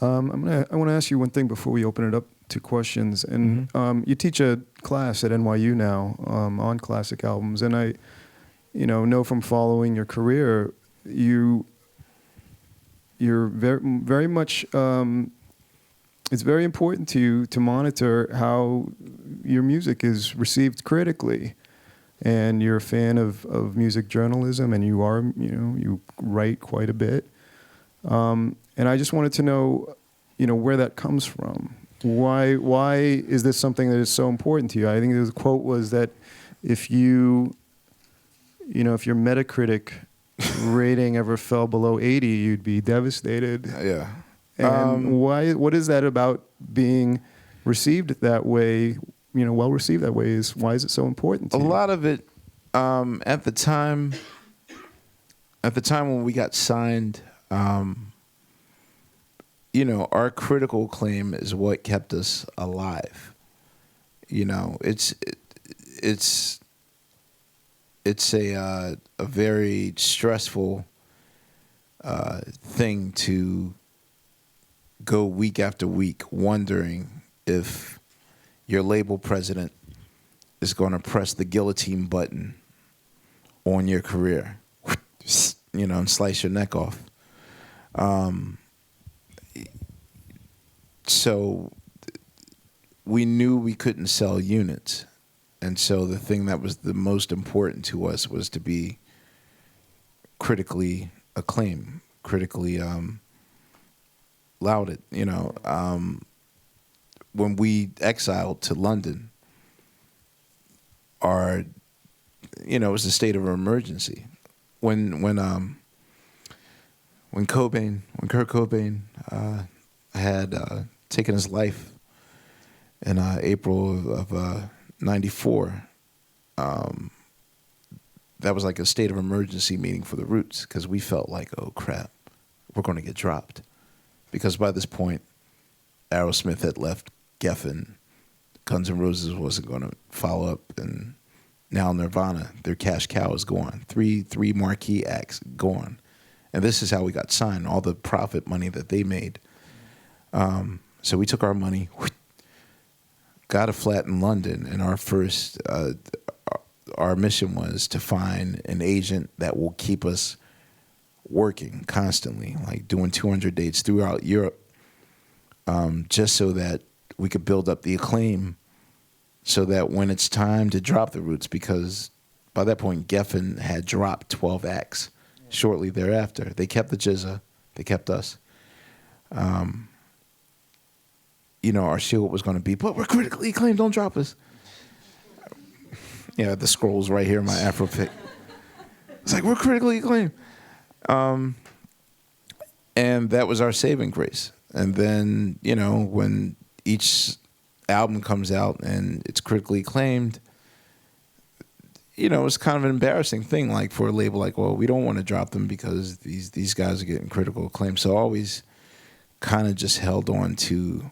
I want to ask you one thing before we open it up to questions. And you teach a class at NYU now on classic albums, and I, know from following your career, you're very, very much. It's very important to you to monitor how your music is received critically. And you're a fan of music journalism, and you are, you write quite a bit. And I just wanted to know, where that comes from. Why is this something that is so important to you? I think the quote was that if your Metacritic rating ever fell below 80, you'd be devastated. Yeah. And what is that about being received that way, well received that way, why is it so important to you? A lot of it, at the time when we got signed, our critical acclaim is what kept us alive. It's a very stressful thing to go week after week wondering if your label president is going to press the guillotine button on your career, and slice your neck off. So we knew we couldn't sell units. And so the thing that was the most important to us was to be critically acclaimed, critically lauded. When we exiled to London, it was a state of emergency. When Kurt Cobain had taken his life in April of 94, that was like a state of emergency meeting for the Roots, because we felt like, oh crap, we're going to get dropped. Because by this point, Aerosmith had left Geffen, Guns N' Roses wasn't going to follow up, and now Nirvana, their cash cow, is gone. Three marquee acts gone. And this is how we got signed, all the profit money that they made. So we took our money, got a flat in London, and our mission was to find an agent that will keep us working constantly, like doing 200 dates throughout Europe, just so that we could build up the acclaim, so that when it's time to drop the Roots, because by that point Geffen had dropped 12 acts shortly thereafter. They kept the Jizza, they kept us. You know, our shield was going to be, but we're critically acclaimed, don't drop us. Yeah, the scroll's right here in my Afro pick. It's like, we're critically acclaimed. And that was our saving grace. And then, you know, when each album comes out and it's critically acclaimed, you know, it's kind of an embarrassing thing, like for a label, like, well, we don't want to drop them because these guys are getting critical acclaim. So I always kind of just held on to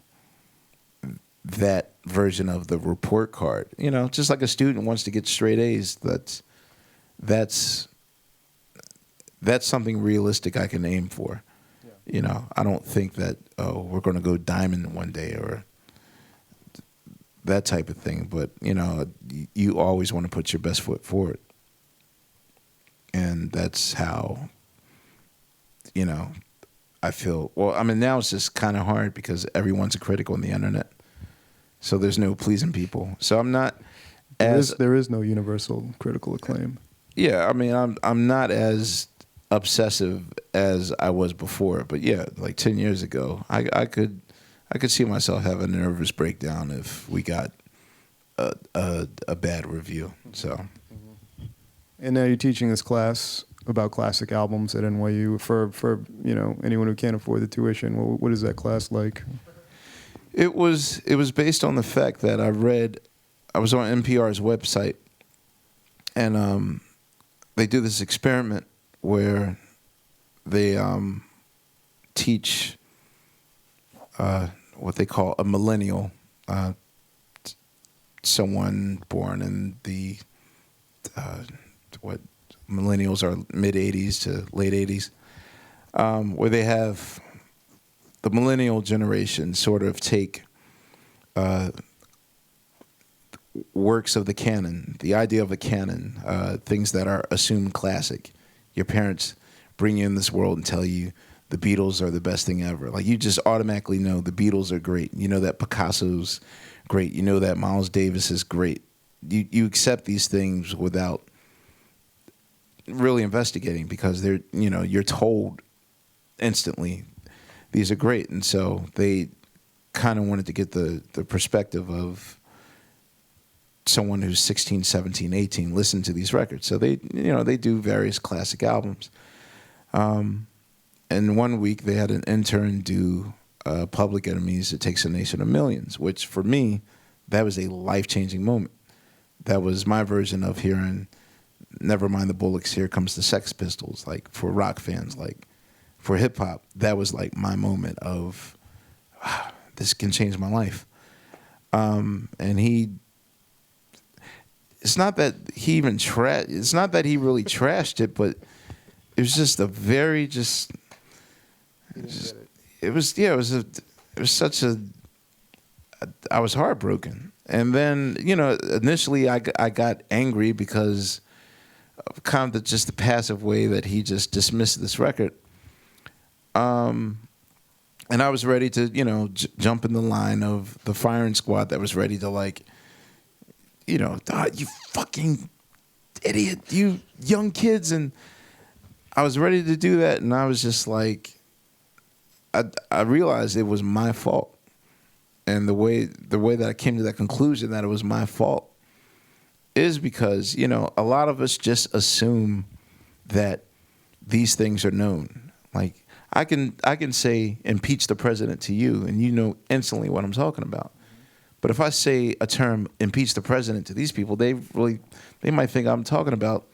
that version of the report card. You know, just like a student wants to get straight A's, that's something realistic I can aim for. Yeah. You know, I don't think that, oh, we're going to go diamond one day or that type of thing. But, you know, you always want to put your best foot forward. And that's how, you know, I feel. Well, I mean, now it's just kind of hard because everyone's a critic on the internet. So there's no pleasing people. So I'm not as... There is no universal critical acclaim. Yeah, I mean, I'm not as obsessive as I was before. But yeah, like 10 years ago, I could see myself having a nervous breakdown if we got a bad review. So. And now you're teaching this class about classic albums at NYU for you know, anyone who can't afford the tuition. What is that class like? It was based on the fact that I was on NPR's website, and they do this experiment where they teach what they call a millennial, someone born in the what millennials are mid 80s to late 80s, where they have the millennial generation sort of take works of the canon, the idea of a canon, things that are assumed classic. Your parents bring you in this world and tell you the Beatles are the best thing ever. Like, you just automatically know the Beatles are great. You know that Picasso's great. You know that Miles Davis is great. You accept these things without really investigating because they're, you know, you're told instantly these are great. And so they kind of wanted to get the perspective of someone who's 16, 17, 18, listen to these records. So they do various classic albums. And one week they had an intern do Public Enemy's It Takes a Nation of Millions, which for me, that was a life-changing moment. That was my version of hearing Nevermind the Bullocks, Here Comes the Sex Pistols. Like, for rock fans, like for hip-hop, that was like my moment of, this can change my life. And it's not that he really trashed it, but it was just I was heartbroken. And then, you know, initially I got angry because of kind of just the passive way that he just dismissed this record. And I was ready to, you know, jump in the line of the firing squad that was ready to, like, you know, you fucking idiot, you young kids. And I was ready to do that. And I was just like, I realized it was my fault. And the way that I came to that conclusion that it was my fault is because, you know, a lot of us just assume that these things are known. Like, I can say impeach the president to you and you know instantly what I'm talking about. But if I say a term impeach the president to these people, they might think I'm talking about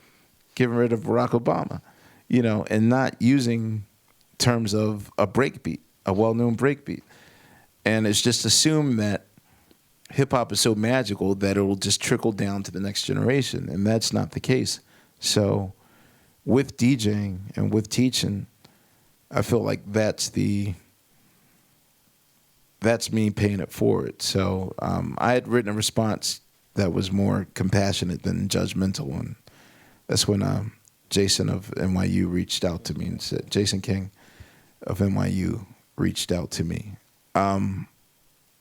getting rid of Barack Obama, you know, and not using terms of a breakbeat, a well-known breakbeat. And it's just assumed that hip-hop is so magical that it will just trickle down to the next generation, and that's not the case. So with DJing and with teaching, I feel like that's the that's me paying it forward. So I had written a response that was more compassionate than judgmental, and that's when Jason of NYU reached out to me and said, Jason King of NYU reached out to me, and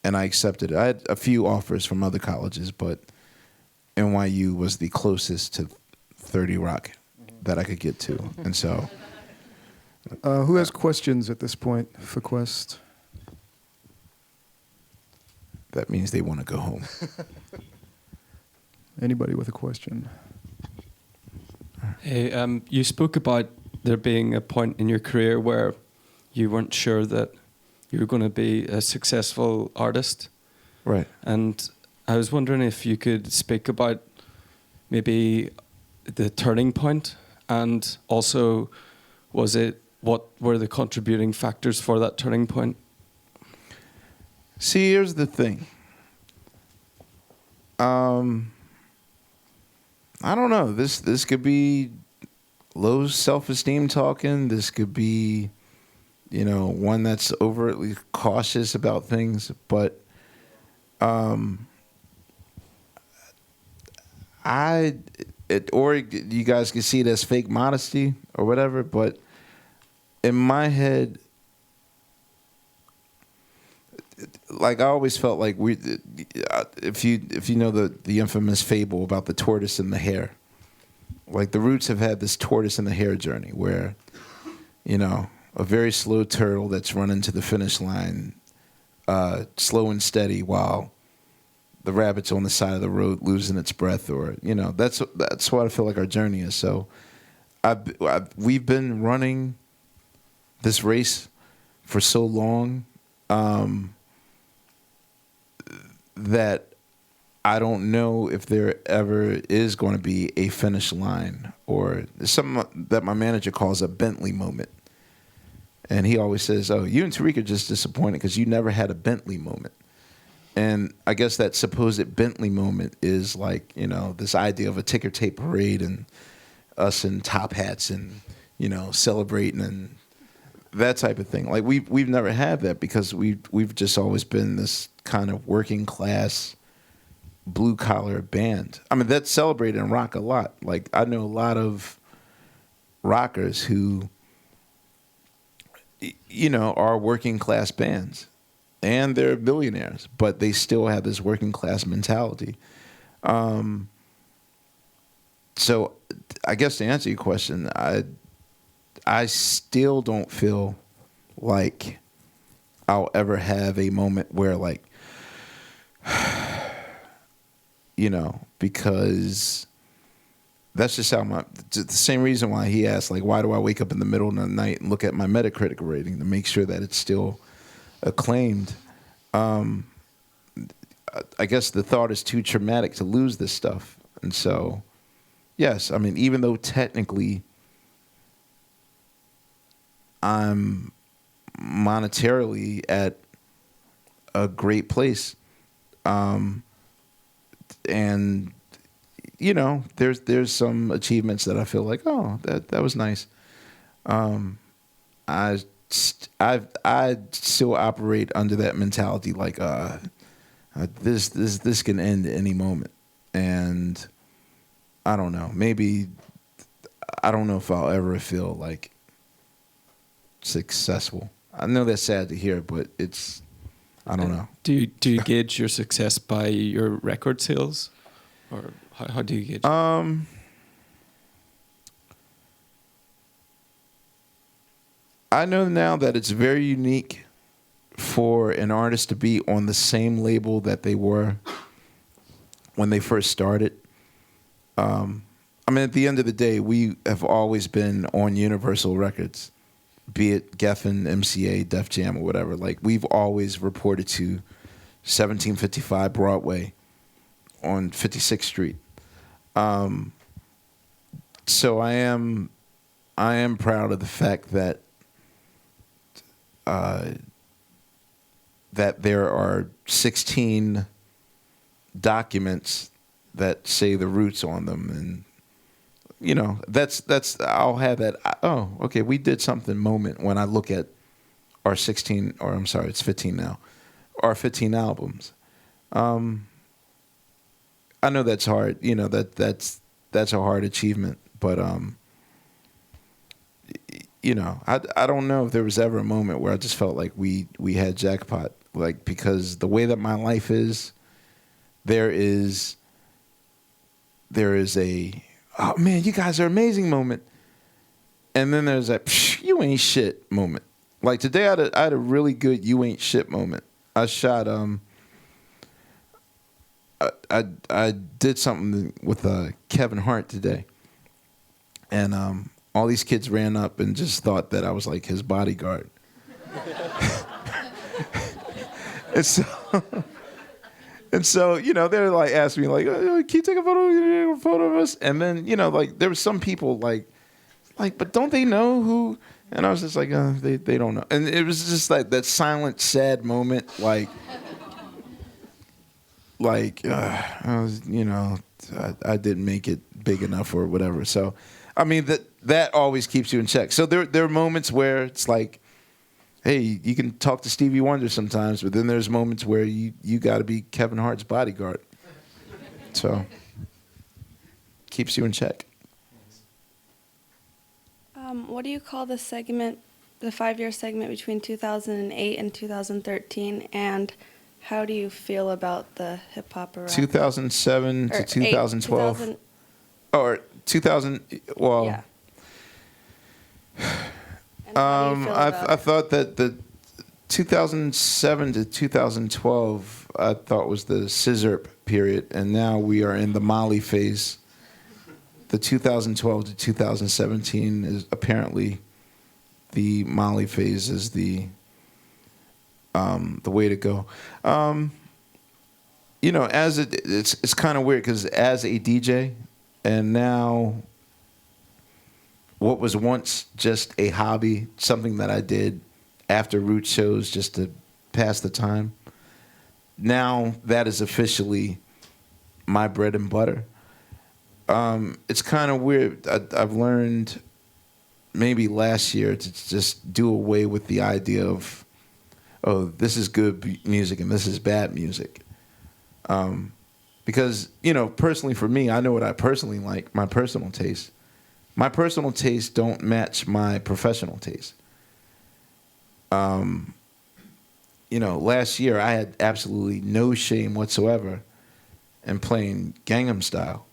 I accepted it. I had a few offers from other colleges, but NYU was the closest to 30 Rock that I could get to, and so. Who has questions at this point for Quest? That means they want to go home. Anybody with a question? Hey, you spoke about there being a point in your career where you weren't sure that you were going to be a successful artist. Right. And I was wondering if you could speak about maybe the turning point, and also what were the contributing factors for that turning point? See, here's the thing. I don't know. This could be low self-esteem talking. This could be, one that's overtly cautious about things. But or you guys can see it as fake modesty or whatever. But in my head, like I always felt like if you know the infamous fable about the tortoise and the hare, like the Roots have had this tortoise and the hare journey where, a very slow turtle that's running to the finish line, slow and steady, while the rabbit's on the side of the road losing its breath, or that's what I feel like our journey is. So, we've been running this race for so long. That I don't know if there ever is going to be a finish line, or something that my manager calls a Bentley moment. And he always says, oh, you and Tariq are just disappointed because you never had a Bentley moment. And I guess that supposed Bentley moment is like, this idea of a ticker tape parade and us in top hats and, celebrating and that type of thing. Like we've never had that because we've just always been this kind of working class, blue collar band. I mean, that's celebrated in rock a lot. Like I know a lot of rockers who, are working class bands, and they're billionaires, but they still have this working class mentality. So I guess to answer your question, I still don't feel like I'll ever have a moment where like, because that's just how the same reason why he asked, like, why do I wake up in the middle of the night and look at my Metacritic rating to make sure that it's still acclaimed. I guess the thought is too traumatic to lose this stuff. And so, yes, I mean, even though technically I'm monetarily at a great place, and there's some achievements that I feel like, oh, that was nice. I still operate under that mentality, like this can end at any moment, and I don't know. Maybe I don't know if I'll ever feel like successful. I know that's sad to hear, but I don't know. Do you gauge your success by your record sales, or how do you gauge it? I know now that it's very unique for an artist to be on the same label that they were when they first started. I mean, at the end of the day, we have always been on Universal Records, be it Geffen, MCA, Def Jam, or whatever. Like, we've always reported to 1755 Broadway on 56th Street. So I am proud of the fact that that there are 16 documents that say the Roots on them, and that's I'll have that. Oh, okay, we did something moment when I look at our 16, or I'm sorry, it's 15 now, our 15 albums. I know that's hard. You know, that's a hard achievement, but you know, I don't know if there was ever a moment where I just felt like we had jackpot, like, because the way that my life is, there is a, oh man, you guys are amazing moment, and then there's that you ain't shit moment. Like today, I had a really good you ain't shit moment. I shot I did something with Kevin Hart today, and all these kids ran up and just thought that I was like his bodyguard. and so you know, they're like asking me like, oh, can you take a photo of us? And then, you know, like there were some people like, but don't they know who? And I was just like, they don't know. And it was just like that silent, sad moment, like I was, you know, I didn't make it big enough or whatever. So, I mean, that always keeps you in check. So there are moments where it's like, hey, you can talk to Stevie Wonder sometimes, but then there's moments where you got to be Kevin Hart's bodyguard. So, keeps you in check. What do you call the segment, the 5-year segment between 2008 and 2013, and how do you feel about the hip hop around 2007 to 2012? 2000, or 2000, well... Yeah. And how do you feel about I thought that the 2007 to 2012 I thought was the scissor period, and now we are in the Molly phase. The 2012 to 2017 is apparently the Molly phase is the way to go. You know, as it's kind of weird because as a DJ, and now what was once just a hobby, something that I did after root shows just to pass the time, now that is officially my bread and butter. It's kind of weird. I've learned maybe last year to just do away with the idea of, oh, this is good music and this is bad music. Because, you know, personally for me, I know what I personally like, my personal taste. My personal tastes don't match my professional taste. You know, last year I had absolutely no shame whatsoever in playing Gangnam Style.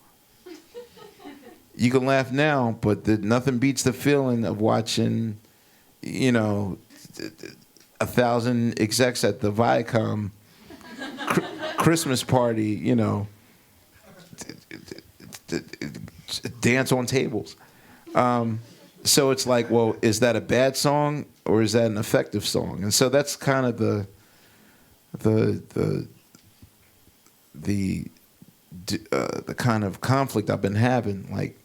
You can laugh now, but nothing beats the feeling of watching, you know, 1,000 execs at the Viacom Christmas party, you know, dance on tables. So it's like, well, is that a bad song or is that an effective song? And so that's kind of the kind of conflict I've been having, like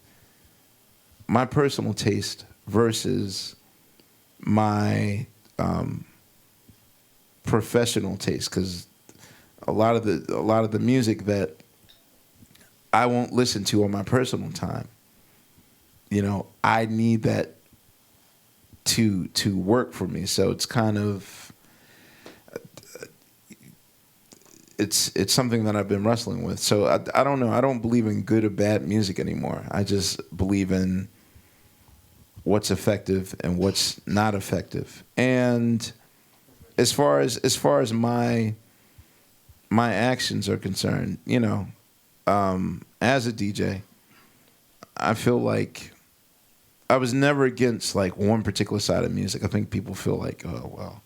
my personal taste versus my professional taste, because a lot of the music that I won't listen to on my personal time, you know, I need that to work for me. So it's kind of it's something that I've been wrestling with. So I don't know. I don't believe in good or bad music anymore. I just believe in what's effective and what's not effective. And as far as my actions are concerned, you know, as a DJ, I feel like I was never against like one particular side of music. I think people feel like, oh, well,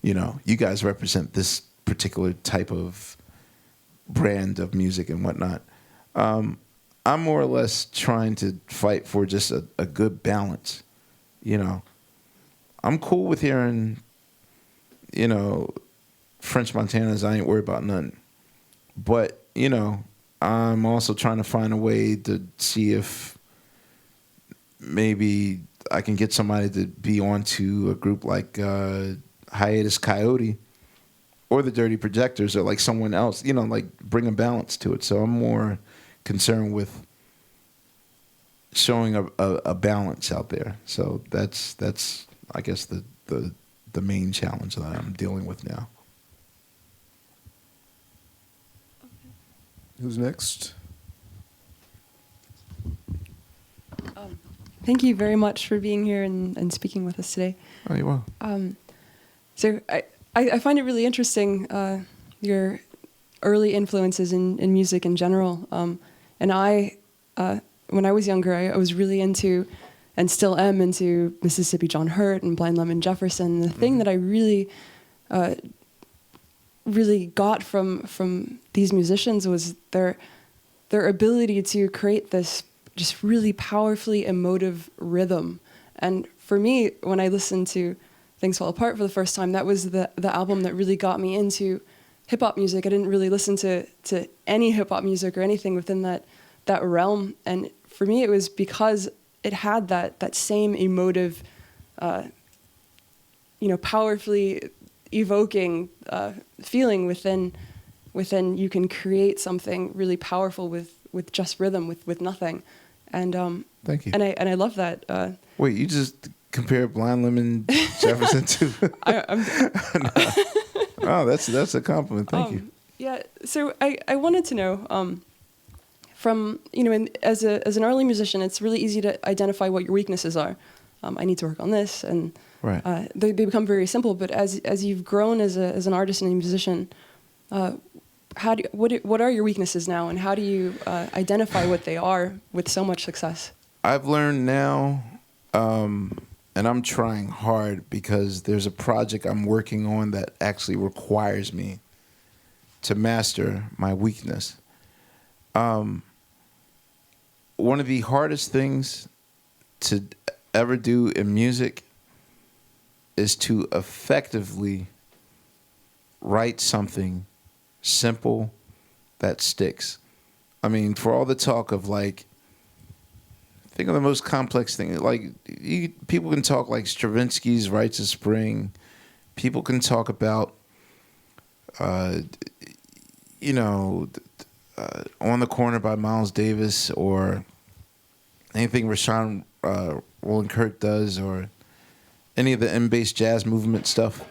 you know, you guys represent this particular type of brand of music and whatnot. I'm more or less trying to fight for just a good balance. You know, I'm cool with hearing, you know, French Montana's I Ain't Worried About Nothing. But, you know, I'm also trying to find a way to see if maybe I can get somebody to be onto a group like Hiatus Coyote or the Dirty Projectors or like someone else, you know, like bring a balance to it. So I'm more concerned with showing a balance out there. So that's I guess the main challenge that I'm dealing with now. Who's next? Thank you very much for being here and speaking with us today. Oh, you're welcome. So I find it really interesting, your early influences in music in general. And when I was younger, I was really into, and still am into, Mississippi John Hurt and Blind Lemon Jefferson. The thing that I really got from these musicians was their ability to create this just really powerfully emotive rhythm. And for me, when I listened to Things Fall Apart for the first time, that was the album that really got me into hip-hop music. I didn't really listen to any hip-hop music or anything within that realm. And for me, it was because it had that same emotive, powerfully evoking feeling within you can create something really powerful with just rhythm, with nothing. And Thank you. And I love that. Wait, you just compare Blind Lemon Jefferson to? Oh, that's a compliment. Thank you. Yeah. So I wanted to know, from as an early musician, it's really easy to identify what your weaknesses are. I need to work on this, and Right. They become very simple. But as you've grown as an artist and a musician, what are your weaknesses now, and how do you identify what they are with so much success? I've learned now, and I'm trying hard because there's a project I'm working on that actually requires me to master my weakness. One of the hardest things to ever do in music is to effectively write something simple that sticks. I mean, for all the talk of think of the most complex thing. People can talk like Stravinsky's Rites of Spring. People can talk about, On the Corner by Miles Davis, or anything Rashawn Roland Kirk does, or any of the M-bass jazz movement stuff.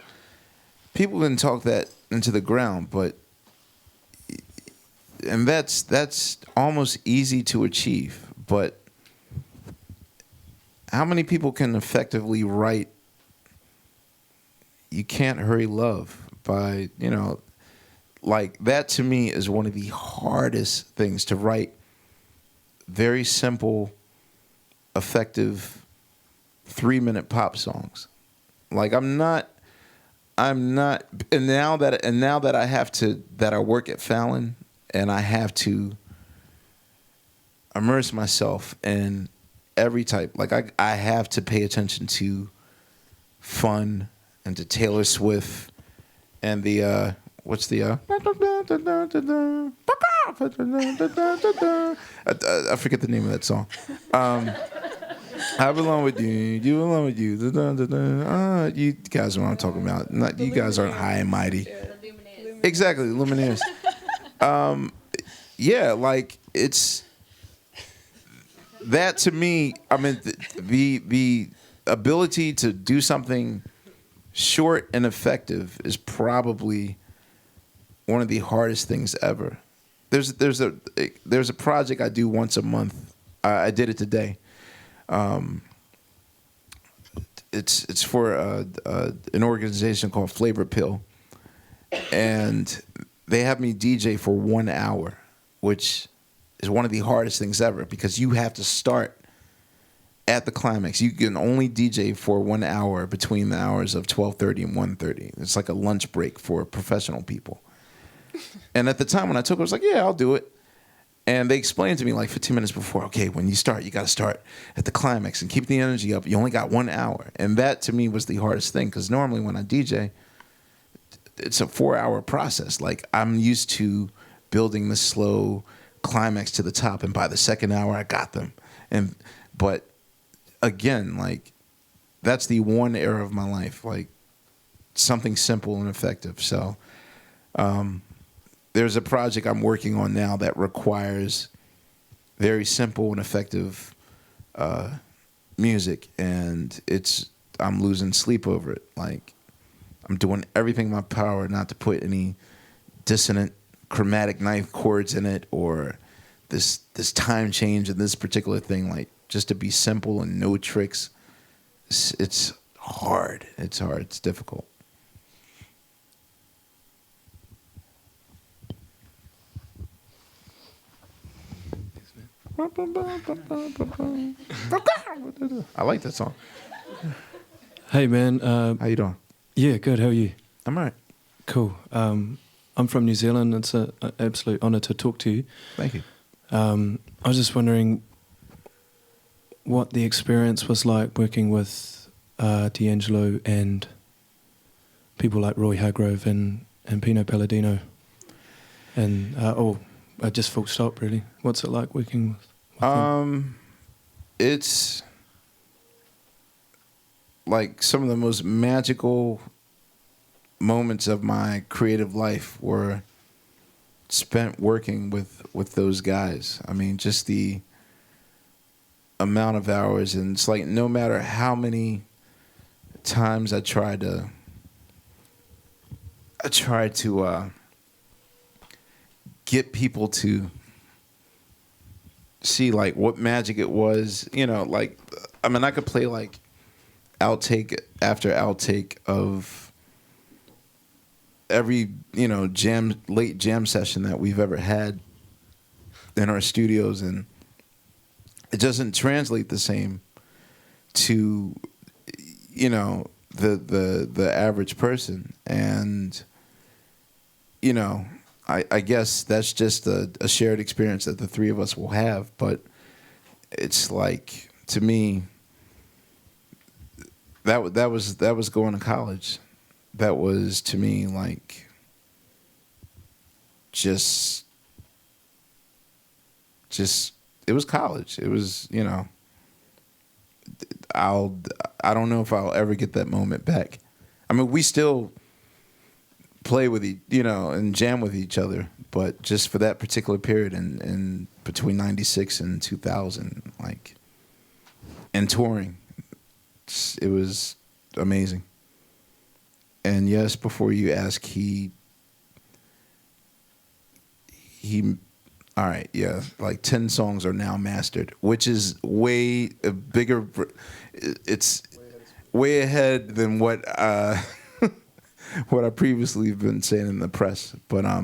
People can talk that into the ground, and that's almost easy to achieve. But how many people can effectively write "You Can't Hurry Love" by, that to me is one of the hardest things to write. Very simple, effective 3-minute pop songs. I'm not, and now that I work at Fallon and I have to immerse myself in every type, I have to pay attention to fun and to Taylor Swift and the I forget the name of that song. I belong with you. You belong with you. You guys know what I'm talking about. You guys aren't high and mighty. Exactly, Lumineers. It's that to me. I mean, the ability to do something short and effective is probably one of the hardest things ever. There's a project I do once a month. I did it today. It's for an organization called Flavor Pill, and they have me DJ for 1 hour, which is one of the hardest things ever because you have to start at the climax. You can only DJ for 1 hour between the hours of 12:30 and 1:30. It's like a lunch break for professional people. And at the time when I took it, I was like, yeah, I'll do it. And they explained to me 15 minutes before, okay, when you start, you got to start at the climax and keep the energy up. You only got 1 hour. And that, to me, was the hardest thing because normally when I DJ, it's a 4-hour process. I'm used to building the slow climax to the top, and by the second hour, I got them. But again, that's the one era of my life, something simple and effective. So there's a project I'm working on now that requires very simple and effective music, and I'm losing sleep over it. I'm doing everything in my power not to put any dissonant chromatic ninth chords in it, or this time change in this particular thing. Like, just to be simple and no tricks, it's hard. It's hard. It's difficult. I like that song. Hey man, How you doing? yeah, good. How are you? I'm all right. Cool. I'm from New Zealand. It's an absolute honour to talk to you. Thank you. I was just wondering what the experience was like working with D'Angelo and people like Roy Hargrove and Pino Palladino. And just full stop, really. What's it like working with them? It's like some of the most magical moments of my creative life were spent working with those guys. I mean, just the amount of hours, and it's like no matter how many times I tried to get people to see like what magic it was, you know, like, I mean, I could play like outtake after outtake of every, you know, late jam session that we've ever had in our studios, and it doesn't translate the same to, you know, the average person. And, you know, I guess that's just a shared experience that the three of us will have. But it's like, to me, that was going to college. That was, to me, like, just it was college. It was, you know, I don't know if I'll ever get that moment back. I mean, we still play with you know, and jam with each other, but just for that particular period in between 96 and 2000, like, and touring, it was amazing. And yes, before you ask, he all right, yeah, like 10 songs are now mastered, which is way a bigger, it's way ahead than what what I previously have been saying in the press. But I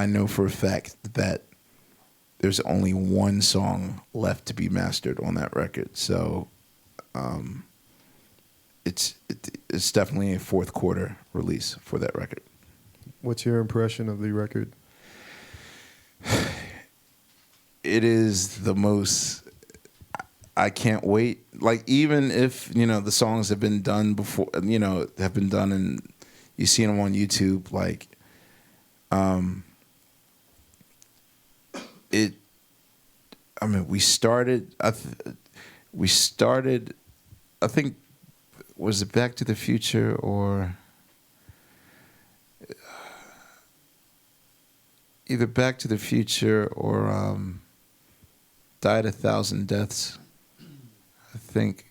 know for a fact that there's only one song left to be mastered on that record. So it's definitely a fourth quarter release for that record. What's your impression of the record? It is the most, I can't wait. Like, even if, you know, the songs have been done before, you know, have been done and you see them on YouTube, like, I mean, we started, I think, was it Back to the Future or either Back to the Future or Died a Thousand Deaths. I think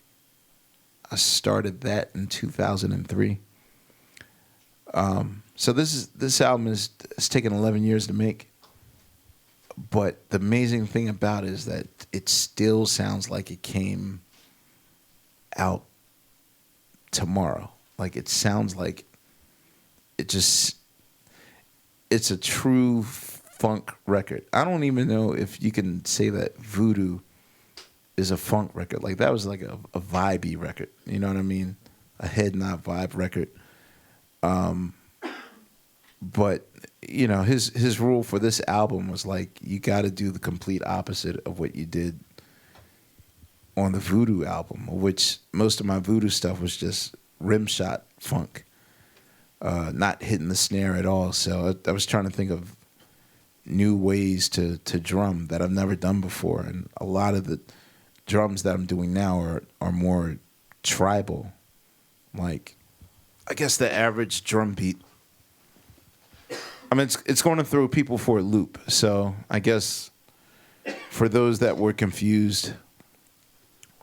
I started that in 2003. So this album it's taken 11 years to make. But the amazing thing about it is that it still sounds like it came out tomorrow. Like, it sounds like it's a true funk record. I don't even know if you can say that Voodoo is a funk record. Like, that was like a vibey record. You know what I mean? A head nod vibe record. But, you know, his rule for this album was like, you got to do the complete opposite of what you did on the Voodoo album, which most of my Voodoo stuff was just rim shot funk, not hitting the snare at all. So I was trying to think of new ways to drum that I've never done before. And a lot of the drums that I'm doing now are more tribal. Like, I guess the average drum beat, I mean, it's going to throw people for a loop. So I guess for those that were confused,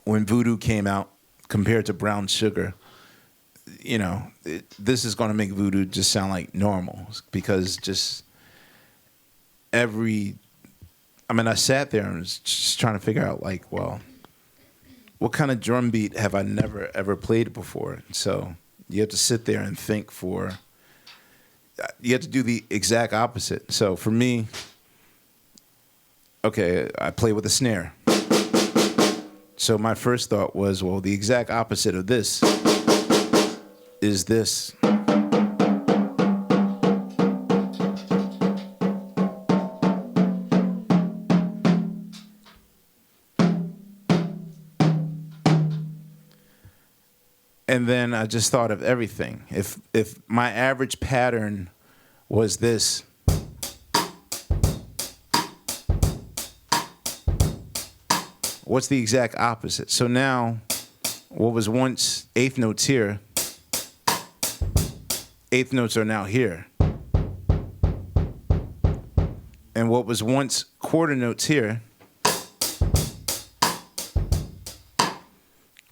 when Voodoo came out compared to Brown Sugar, you know, this is going to make voodoo just sound like normal, because just I sat there and was just trying to figure out, like, well, what kind of drum beat have I never ever played before? So you have to sit there and think you have to do the exact opposite. So for me, okay, I play with a snare. So my first thought was, well, the exact opposite of this is this. And then I just thought of everything. If my average pattern was this, what's the exact opposite? So now, what was once eighth notes here, eighth notes are now here. And what was once quarter notes here,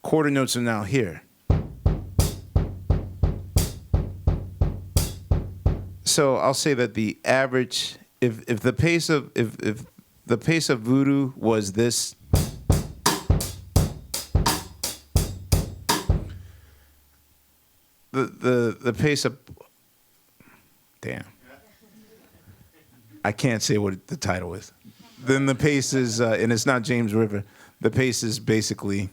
quarter notes are now here. So I'll say that the average, if the pace of voodoo was this, the pace of, damn, I can't say what the title is. Then the pace is, and it's not James River. The pace is basically.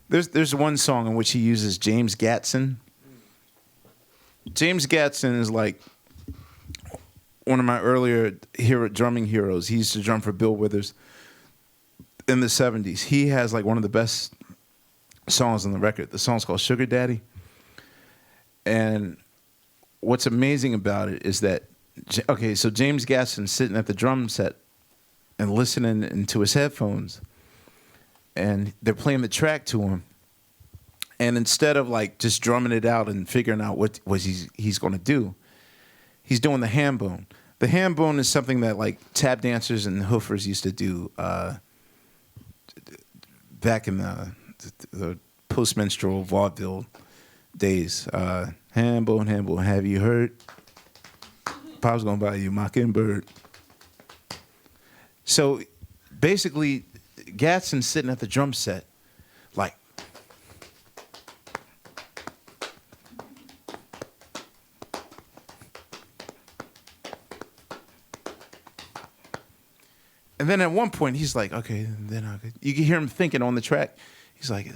There's one song in which he uses James Gatson. James Gatson is like one of my earlier drumming heroes. He used to drum for Bill Withers in the 70s. He has like one of the best songs on the record. The song's called Sugar Daddy. And what's amazing about it is that, okay, so James Gadsden's sitting at the drum set and listening into his headphones, and they're playing the track to him. And instead of like just drumming it out and figuring out what he's going to do, he's doing the ham bone. The ham bone is something that like tap dancers and hoofers used to do back in the post-menstrual vaudeville days. Ham bone, have you heard? Pop's gonna buy you Mockingbird. So basically, Gadsden's sitting at the drum set, like, and then at one point he's like, okay, then you can hear him thinking on the track. He's like,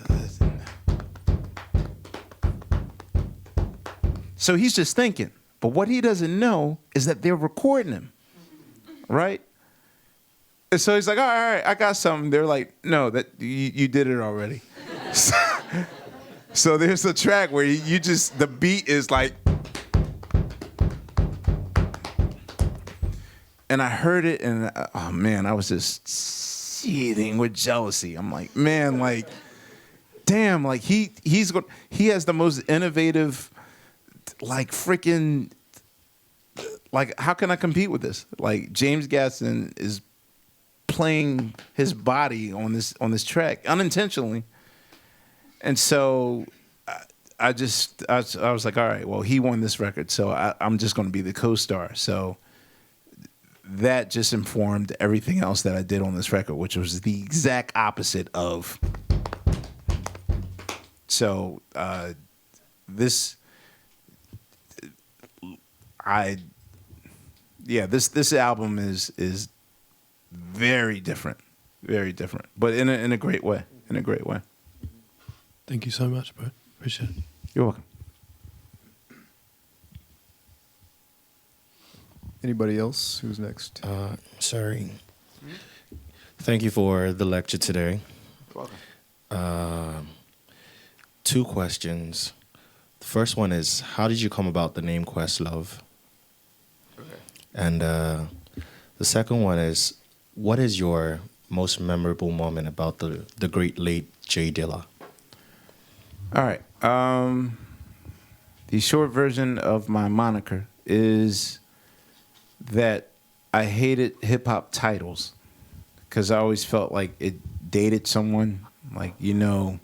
so he's just thinking. But what he doesn't know is that they're recording him, right? And so he's like, all right, I got something. They're like, no, that you did it already. So there's a track where you just, the beat is like, and I heard it, and oh man, I was just seething with jealousy. I'm like, man, like, damn, like he has the most innovative, like freaking, like how can I compete with this? Like James Gadsden is playing his body on this track unintentionally, and so I was like, all right, well, he won this record, so I'm just going to be the co-star. So that just informed everything else that I did on this record, which was the exact opposite of. So this album is very different, but in a great way. Thank you so much, bro. Appreciate it. You're welcome. Anybody else? Who's next? Sorry. Thank you for the lecture today. You're welcome. 2 questions. The first one is, how did you come about the name Questlove? Okay. And the second one is, what is your most memorable moment about the great late Jay Dilla? All right. The short version of my moniker is that I hated hip hop titles because I always felt like it dated someone, like, you know,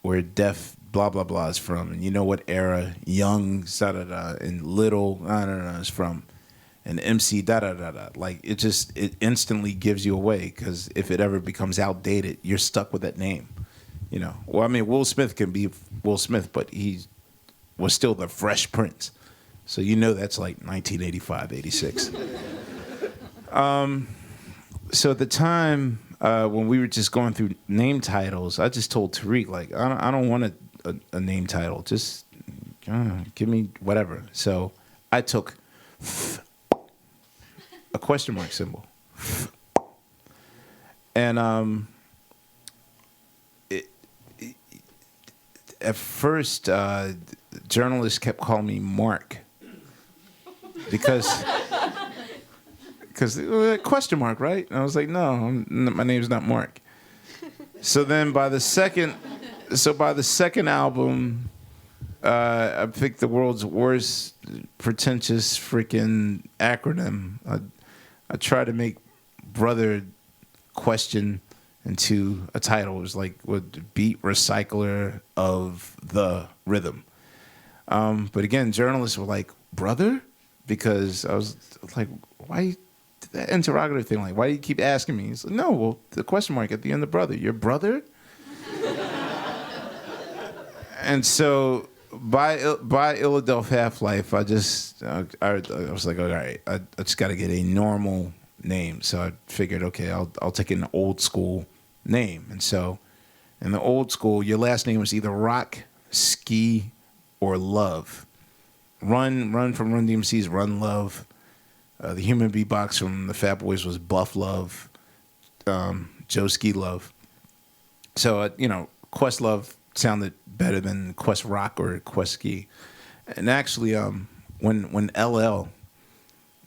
where Def blah blah blah is from, and you know what era Young da da da and Little I don't know is from, and MC da da da da. Like it instantly gives you away, because if it ever becomes outdated, you're stuck with that name. You know, well, I mean, Will Smith can be Will Smith, but he was still the Fresh Prince, so you know that's like 1985, 86. So at the time when we were just going through name titles, I just told Tariq, like, I don't want a name title. Just give me whatever. So I took a question mark symbol. And at first, journalists kept calling me Mark. Because question mark, right? And I was like, no, my name's not Mark. So then by the second album, I picked the world's worst pretentious freaking acronym. I tried to make Brother Question into a title. It was like beat recycler of the rhythm. But again, journalists were like, brother? Because I was like, why? That interrogative thing, like, why do you keep asking me? He's like, no, well, the question mark at the end of brother. Your brother? And so by Philadelphia Half-Life, I was like, all right, I just got to get a normal name. So I figured, okay, I'll take an old school name. And so in the old school, your last name was either Rock, Ski, or Love. Run from Run DMC's Run Love. The Human Beatbox from the Fat Boys was Buff Love, Joe Ski Love. So, Questlove sounded better than Quest Rock or Quest Ski. And actually, when LL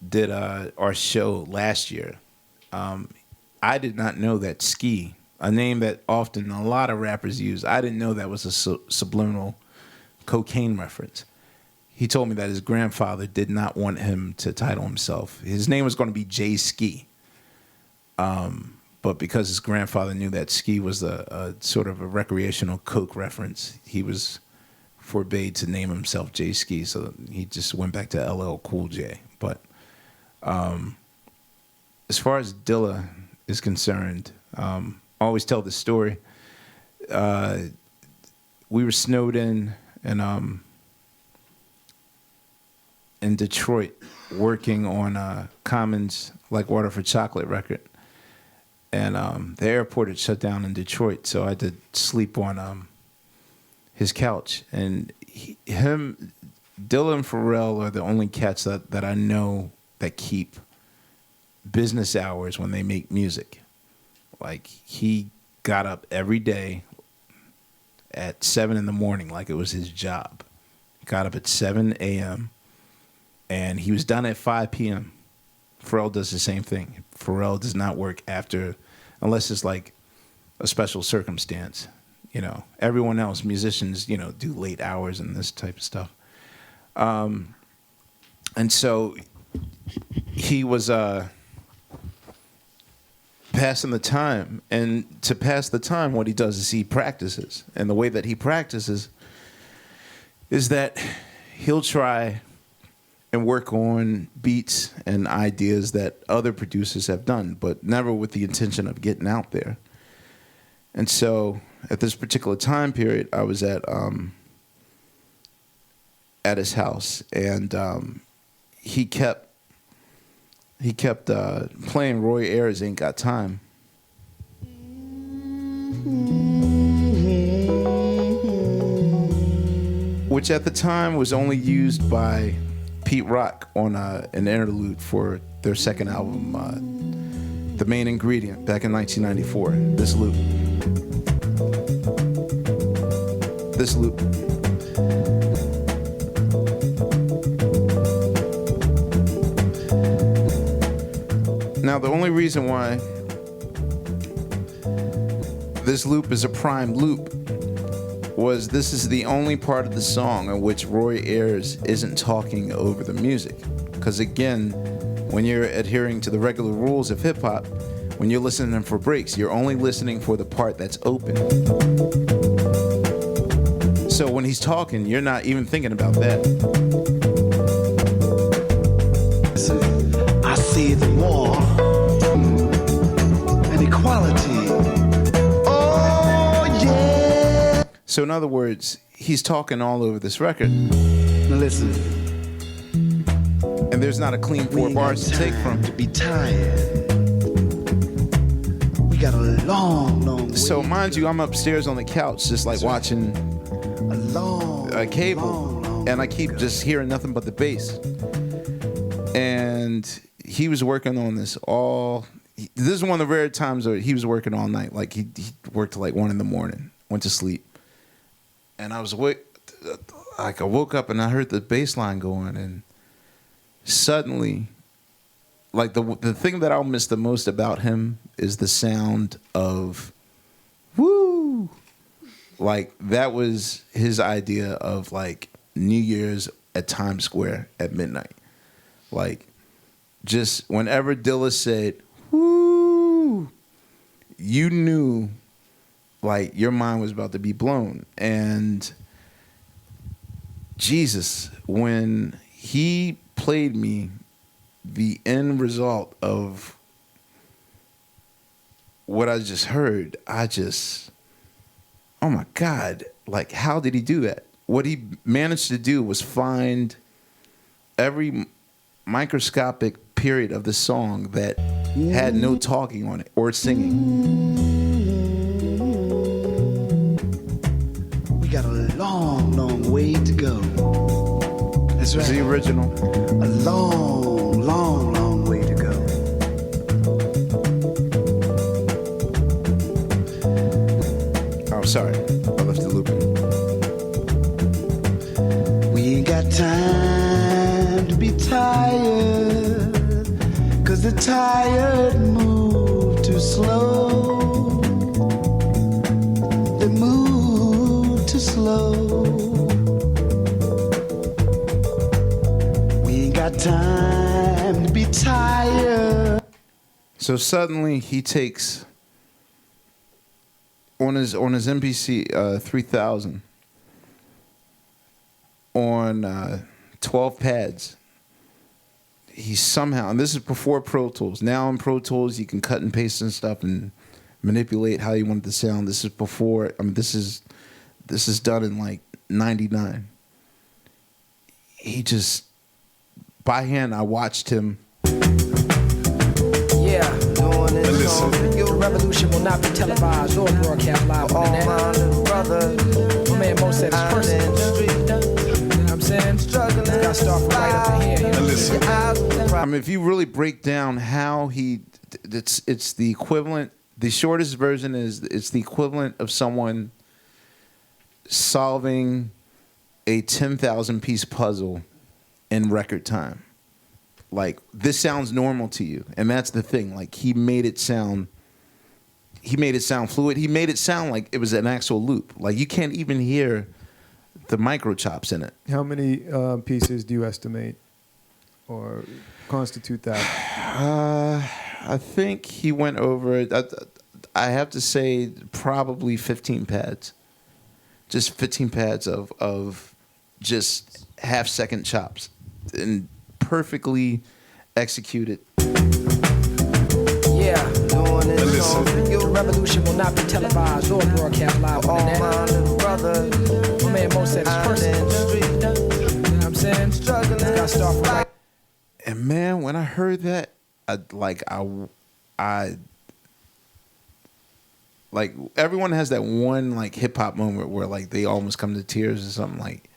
did our show last year, I did not know that Ski, a name that often a lot of rappers use, I didn't know that was a subliminal cocaine reference. He told me that his grandfather did not want him to title himself. His name was going to be Jay Ski. But because his grandfather knew that Ski was a sort of a recreational coke reference, he was forbade to name himself Jay Ski. So he just went back to LL Cool J. But as far as Dilla is concerned, I always tell this story. We were snowed in Detroit working on Common's Like Water for Chocolate record. And the airport had shut down in Detroit, so I had to sleep on his couch. And Dilla and Pharrell are the only cats that I know that keep business hours when they make music. Like, he got up every day at 7 in the morning like it was his job. Got up at 7 a.m., and he was done at 5 p.m. Pharrell does the same thing. Pharrell does not work after, unless it's like a special circumstance. Everyone else, musicians, do late hours and this type of stuff. And so he was passing the time. And to pass the time, what he does is he practices. And the way that he practices is that he'll try and work on beats and ideas that other producers have done, but never with the intention of getting out there. And so at this particular time period, I was at his house, and he kept playing Roy Ayers' Ain't Got Time. Which at the time was only used by Pete Rock on an interlude for their second album, The Main Ingredient, back in 1994. This loop. Now, the only reason why this loop is a prime loop was this is the only part of the song in which Roy Ayers isn't talking over the music. Because again, when you're adhering to the regular rules of hip hop, when you're listening for breaks, you're only listening for the part that's open. So when he's talking, you're not even thinking about that. I see the war and equality. Oh, yeah. So in other words, he's talking all over this record. Now listen. And there's not a clean 4 bars to take from. To be tired. We got a long way. So mind you, I'm upstairs on the couch just like watching a cable, and I keep just hearing nothing but the bass. And he was working on this this is one of the rare times where he was working all night. Like he worked till like 1 a.m, went to sleep. And I was awake, like I woke up and I heard the bass line going, and suddenly, like the thing that I'll miss the most about him is the sound of woo. Like that was his idea of like New Year's at Times Square at midnight. Like just whenever Dilla said woo, you knew like your mind was about to be blown. And Jesus, when he played me the end result of what I just heard, oh my God, like how did he do that? What he managed to do was find every microscopic period of the song that had no talking on it or singing. We got a long way to go. That's right. It's the original. A long way to go. Oh, sorry. I left it looping. We ain't got time to be tired, 'cause the tired move too slow. They move too slow. We ain't got time to be tired. So suddenly he takes on his MPC 3000 on 12 pads. He somehow, and this is before Pro Tools. Now in Pro Tools you can cut and paste and stuff and manipulate how you want it to sound. This is before. I mean, this is done in like '99. He just by hand. I watched him. Yeah, doing this song for you. Revolution will not be televised or broadcast live on the net. My man Mo said it's personal. You know what I'm saying? Struggling. Got to start from right up in here. You know? I mean, if you really break down how it's the equivalent. The shortest version is it's the equivalent of someone solving a 10,000 piece puzzle in record time. Like, this sounds normal to you, and that's the thing. Like, he made it sound fluid. He made it sound like it was an actual loop. Like, you can't even hear the micro chops in it. How many pieces do you estimate or constitute that? I think he went over it. I have to say probably 15 pads. Just 15 pads of just half-second chops. And perfectly executed. Yeah, doing this song for you. Revolution will not be televised or broadcast live on the net. My man Mo said it's personal. You know what I'm saying? Struggling. Got to start from right. And man, when I heard that, I like everyone has that one like hip hop moment where like they almost come to tears or something. Like,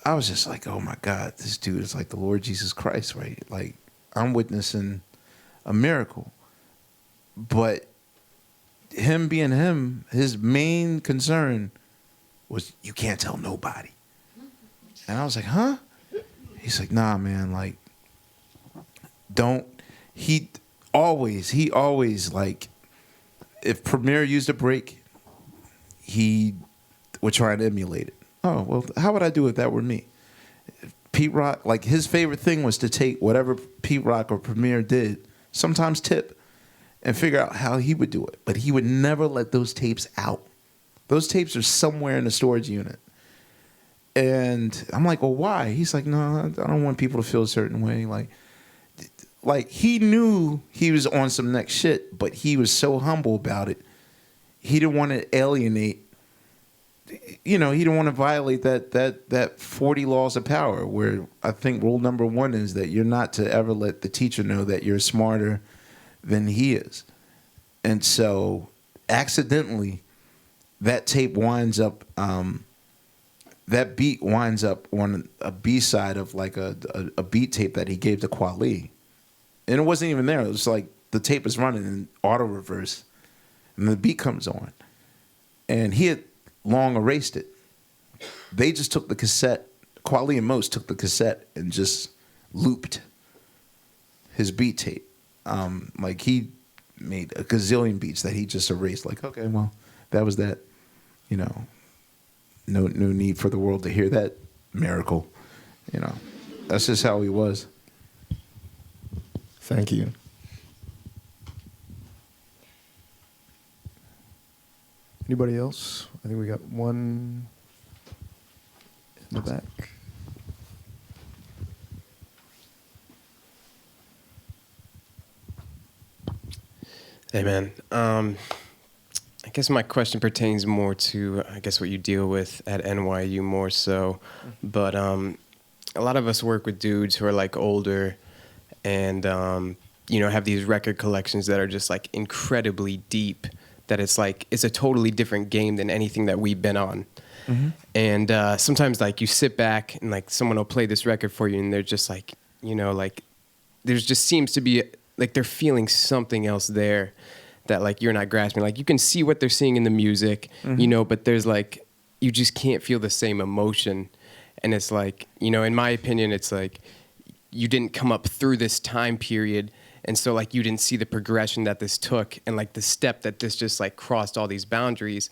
I was just like, oh my God, this dude is like the Lord Jesus Christ, right? Like, I'm witnessing a miracle. But him being him, his main concern was you can't tell nobody. And I was like, huh? He's like, nah, man, like, don't. He always like, if Premier used a break, he would try to emulate it. Oh, well, how would I do if that were me? Pete Rock, like his favorite thing was to take whatever Pete Rock or Premier did, sometimes Tip, and figure out how he would do it. But he would never let those tapes out. Those tapes are somewhere in the storage unit. And I'm like, well, why? He's like, no, I don't want people to feel a certain way. Like he knew he was on some next shit, but he was so humble about it. He didn't want to alienate. He didn't want to violate that 40 laws of power, where I think rule number 1 is that you're not to ever let the teacher know that you're smarter than he is. And so accidentally, that tape winds up, that beat winds up on a B-side of like a beat tape that he gave to Kweli. And it wasn't even there. It was like the tape is running in auto reverse, and the beat comes on. And he had long erased it. They just took the cassette, Kweli and Mos took the cassette and just looped his beat tape. Like he made a gazillion beats that he just erased. Like, okay, well, that was that. No need for the world to hear that miracle. That's just how he was. Thank you. Anybody else? I think we got one in the back. Hey, man. I guess my question pertains more to, what you deal with at NYU more so. But a lot of us work with dudes who are, like, older and, have these record collections that are just, like, incredibly deep, that it's, like, it's a totally different game than anything that we've been on. Mm-hmm. And sometimes, like, you sit back and, like, someone will play this record for you and they're just, like, there's just seems to be, like, they're feeling something else there that, like, you're not grasping. Like, you can see what they're seeing in the music, mm-hmm. But there's, like, you just can't feel the same emotion. And it's, like, in my opinion, it's, like, you didn't come up through this time period, and so, like, you didn't see the progression that this took and, like, the step that this just, like, crossed all these boundaries.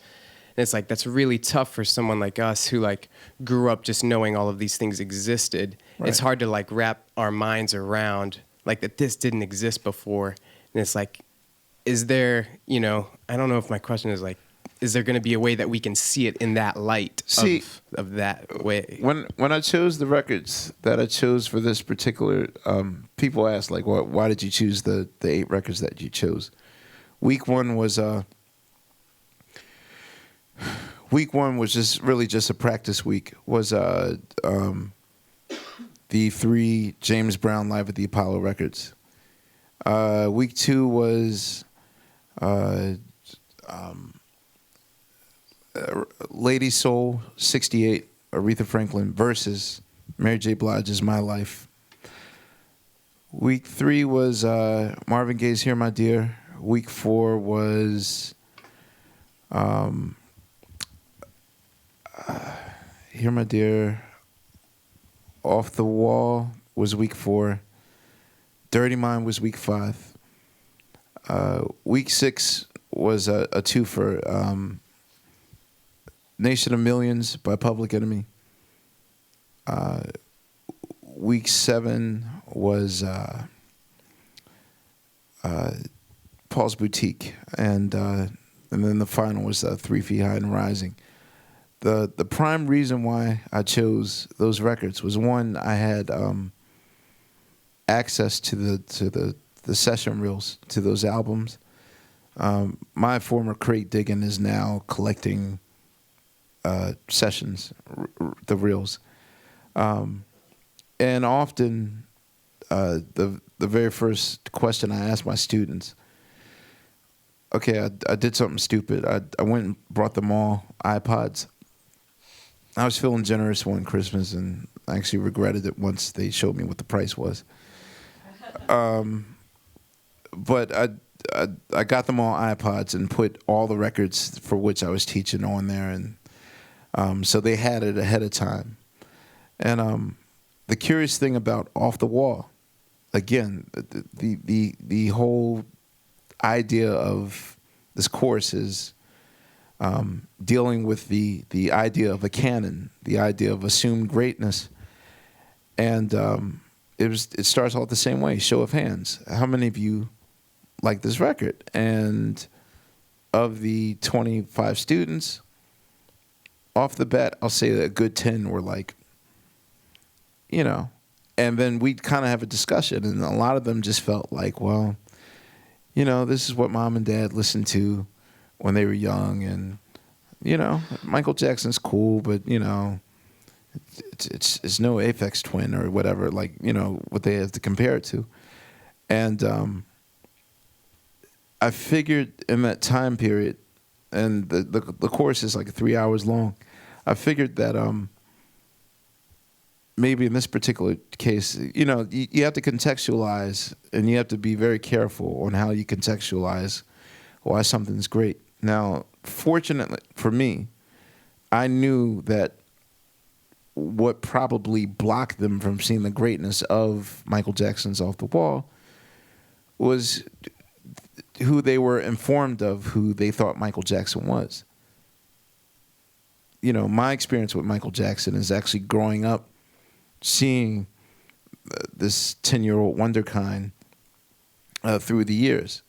And it's, like, that's really tough for someone like us who, like, grew up just knowing all of these things existed. Right. It's hard to, like, wrap our minds around, like, that this didn't exist before. And it's, like, is there, I don't know if my question is, like, is there going to be a way that we can see it in that light of that way? When I chose the records that I chose for this particular, people ask, like, why did you choose the 8 records that you chose? Week one was just really just a practice week. Was the 3 James Brown Live at the Apollo records. Week 2 was Lady Soul 68, Aretha Franklin versus Mary J. Blige's My Life. Week 3 was Marvin Gaye's Here My Dear. Week 4 was Here My Dear. Off the Wall was week 4. Dirty Mind was week 5. Week 6 was a twofer. Nation of Millions by Public Enemy. Week 7 was Paul's Boutique, and then the final was 3 Feet High and Rising. The prime reason why I chose those records was, one, I had access to the session reels to those albums. My former crate digging is now collecting sessions, the reels, and often the very first question I ask my students, okay, I did something stupid. I went and brought them all iPods. I was feeling generous one Christmas, and I actually regretted it once they showed me what the price was. But I got them all iPods and put all the records for which I was teaching on there, and so they had it ahead of time. And the curious thing about Off the Wall, again, the whole idea of this course is dealing with the idea of a canon, the idea of assumed greatness. And it starts off the same way. Show of hands. How many of you like this record? And of the 25 students, off the bat, I'll say that a good 10 were like, you know. And then we'd kind of have a discussion, and a lot of them just felt like, well, you know, this is what mom and dad listened to when they were young, and, you know, Michael Jackson's cool, but, you know, it's no Aphex Twin or whatever, like, you know, what they have to compare it to. And I figured in that time period, and the course is like 3 hours long, I figured that maybe in this particular case, you know, you have to contextualize, and you have to be very careful on how you contextualize why something's great. Now, fortunately for me, I knew that what probably blocked them from seeing the greatness of Michael Jackson's Off the Wall was who they were informed of, who they thought Michael Jackson was. You know, my experience with Michael Jackson is actually growing up seeing this 10-year-old wonderkind through the years.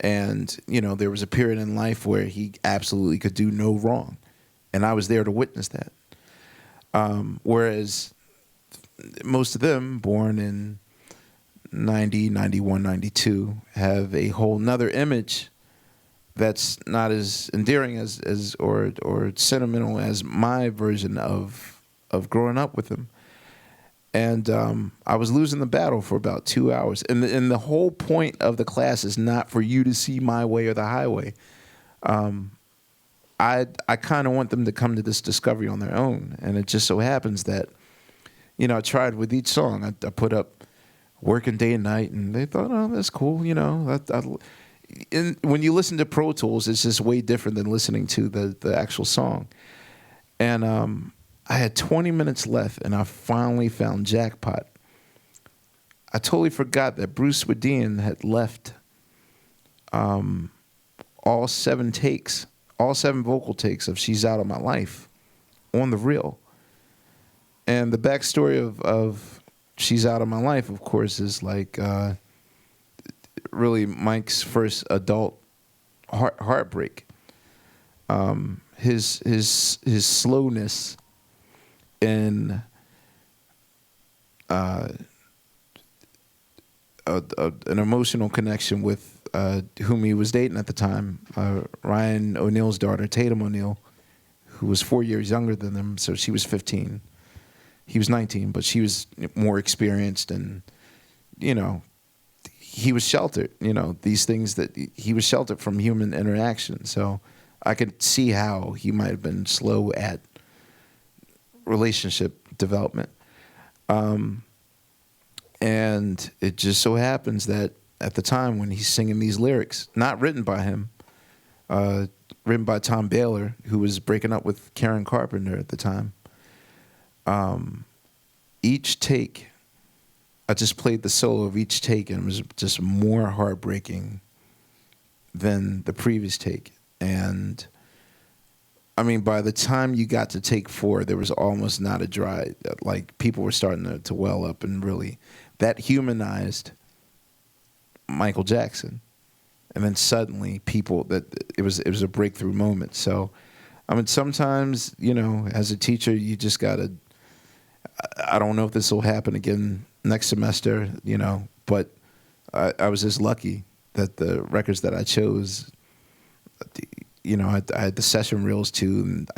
And, you know, there was a period in life where he absolutely could do no wrong. And I was there to witness that. Whereas most of them, born in 90, 91, 92, have a whole nother image that's not as endearing as or sentimental as my version of growing up with him. And I was losing the battle for about 2 hours. And the whole point of the class is not for you to see my way or the highway. I kind of want them to come to this discovery on their own. And it just so happens that, you know, I tried with each song. I put up Working Day and Night, and they thought, oh, that's cool, you know. When you listen to Pro Tools, it's just way different than listening to the actual song. And I had 20 minutes left, and I finally found Jackpot. I totally forgot that Bruce Swedien had left all 7 vocal takes of She's Out of My Life on the reel. And the backstory of She's Out of My Life, of course, is like really Mike's first adult heartbreak. His slowness in an emotional connection with whom he was dating at the time, Ryan O'Neal's daughter, Tatum O'Neal, who was 4 years younger than them, so she was 15. He was 19, but she was more experienced, and, you know, he was sheltered. You know, these things that he was sheltered from human interaction. So I could see how he might have been slow at relationship development. And it just so happens that at the time when he's singing these lyrics, not written by him, written by Tom Baylor, who was breaking up with Karen Carpenter at the time, each take, I just played the solo of each take, and it was just more heartbreaking than the previous take. And I mean, by the time you got to take 4, there was almost not a dry, like people were starting to well up, and really that humanized Michael Jackson. And then suddenly it was a breakthrough moment. So, I mean, sometimes, you know, as a teacher, you just gotta, I don't know if this will happen again next semester, you know, but I was just lucky that the records that I chose, you know, I had the session reels too, and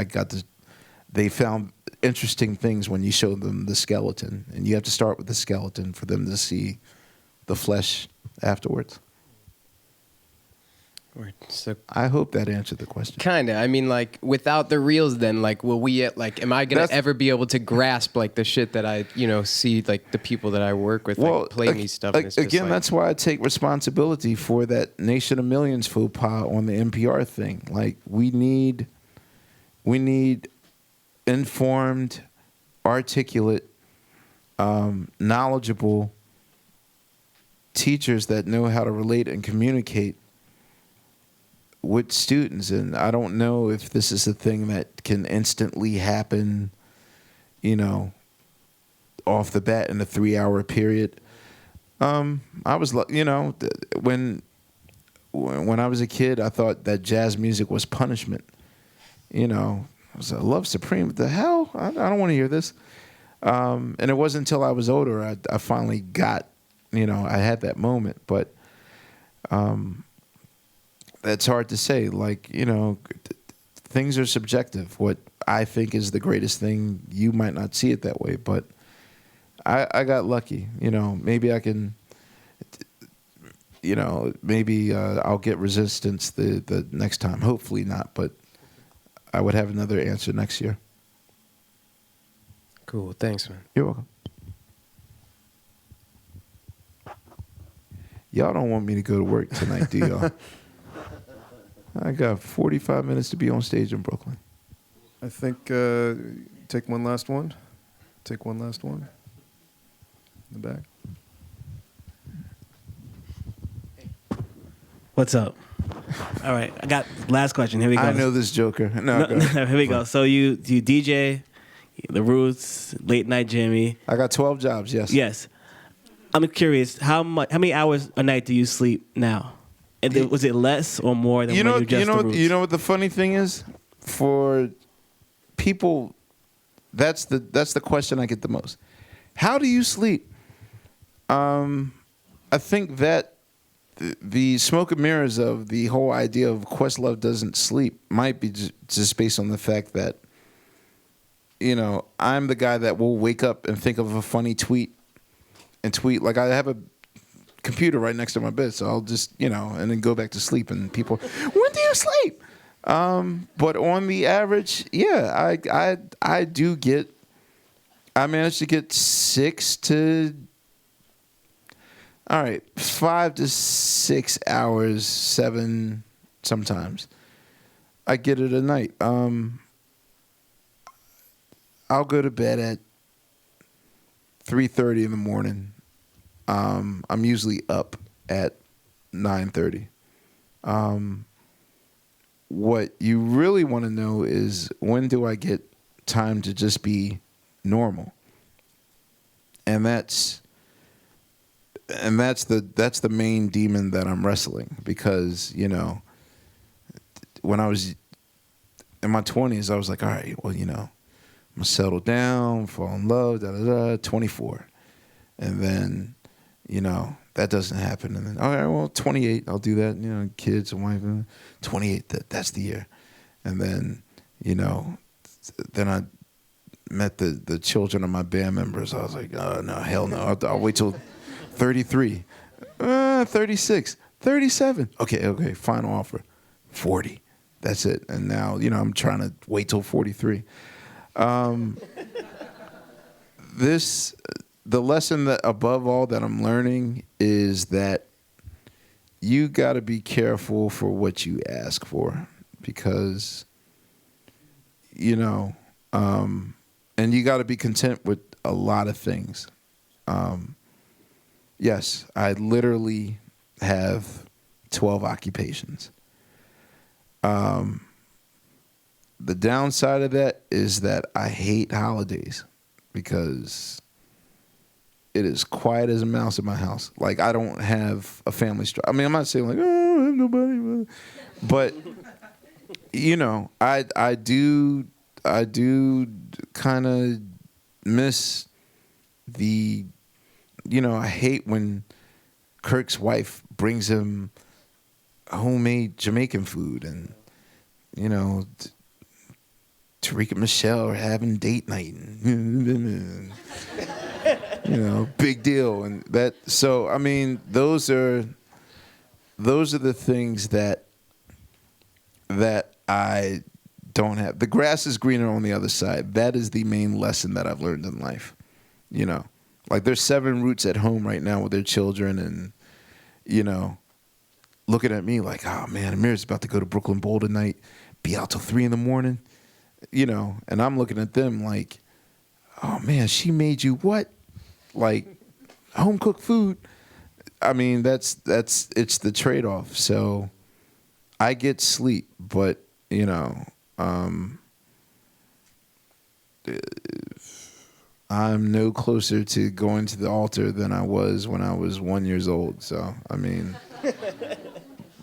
they found interesting things when you show them the skeleton, and you have to start with the skeleton for them to see the flesh afterwards. So I hope that answered the question. Kinda. I mean, like, without the reels, then, like, am I gonna ever be able to grasp, like, the shit that I, you know, see, like, the people that I work with, like, play me stuff? And it's again, that's why I take responsibility for that Nation of Millions faux pas on the NPR thing. Like, we need informed, articulate, knowledgeable teachers that know how to relate and communicate with students. And I don't know if this is a thing that can instantly happen, you know, off the bat in a 3-hour period. I was, when I was a kid, I thought that jazz music was punishment. I was like, Love Supreme. What the hell? I don't want to hear this. And it wasn't until I was older I finally got, I had that moment. But that's hard to say. Like, things are subjective. What I think is the greatest thing, you might not see it that way. But I got lucky. Maybe I can, maybe I'll get Resistance the next time. Hopefully not, but I would have another answer next year. Cool. Thanks, man. You're welcome. Y'all don't want me to go to work tonight, do y'all? I got 45 minutes to be on stage in Brooklyn. I think take one last one. Take one last one. In the back. What's up? All right, I got last question. Here we go. I know this joker. No, here we go. So you DJ, The Roots, Late Night Jimmy. I got 12 jobs. Yes. Yes. I'm curious. How many hours a night do you sleep now? And was it less or more than when you just The Roots? You know what the funny thing is? For people, that's the question I get the most. How do you sleep? I think that the smoke and mirrors of the whole idea of Questlove doesn't sleep might be just based on the fact that, I'm the guy that will wake up and think of a funny tweet and tweet. Like, I have a computer right next to my bed, so I'll just, and then go back to sleep, and people, when do you sleep? But on the average, yeah, I managed to get 5 to 6 hours, 7 sometimes. I get it a night. I'll go to bed at 3:30 in the morning. I'm usually up at 9:30. What you really want to know is, when do I get time to just be normal? And that's the main demon that I'm wrestling, because when I was in my 20s, I was like, all right, well, I'm gonna settle down, fall in love, 24, and then that doesn't happen, and then all right, well, 28, I'll do that, kids and wife, 28, that's the year, and then then I met the children of my band members. I was like, oh no, hell no, I'll wait till 33, 36, 37. Okay, final offer, 40. That's it. And now, I'm trying to wait till 43. The lesson that above all that I'm learning is that you got to be careful for what you ask for, because, and you got to be content with a lot of things. Yes, I literally have 12 occupations. The downside of that is that I hate holidays, because it is quiet as a mouse in my house. Like, I don't have a family structure. I mean, I'm not saying like, oh, I have nobody, but I do kind of miss the. I hate when Kirk's wife brings him homemade Jamaican food, and Tariq and Michelle are having date night, and, big deal, and that. So I mean, those are the things that I don't have. The grass is greener on the other side. That is the main lesson that I've learned in life. Like, there's 7 roots at home right now with their children, and looking at me like, oh man, Ahmir's about to go to Brooklyn Bowl tonight, be out till 3 in the morning, and I'm looking at them like, oh man, she made you what? Like, home cooked food. I mean, it's the trade-off. So I get sleep, but I'm no closer to going to the altar than I was when I was 1 year old. So, I mean,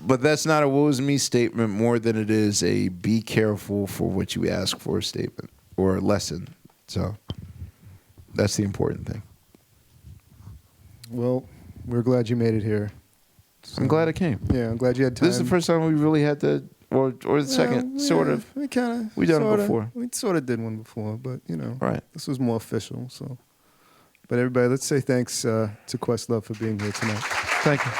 but that's not a woe's me statement more than it is a be careful for what you ask for statement or a lesson. So that's the important thing. Well, we're glad you made it here. So, I'm glad I came. Yeah, I'm glad you had time. This is the first time we really had to, or the second, sort of. We kind of. We done it before. We sort of did one before, but you know, right. This was more official. So, but everybody, let's say thanks to Questlove for being here tonight. Thank you.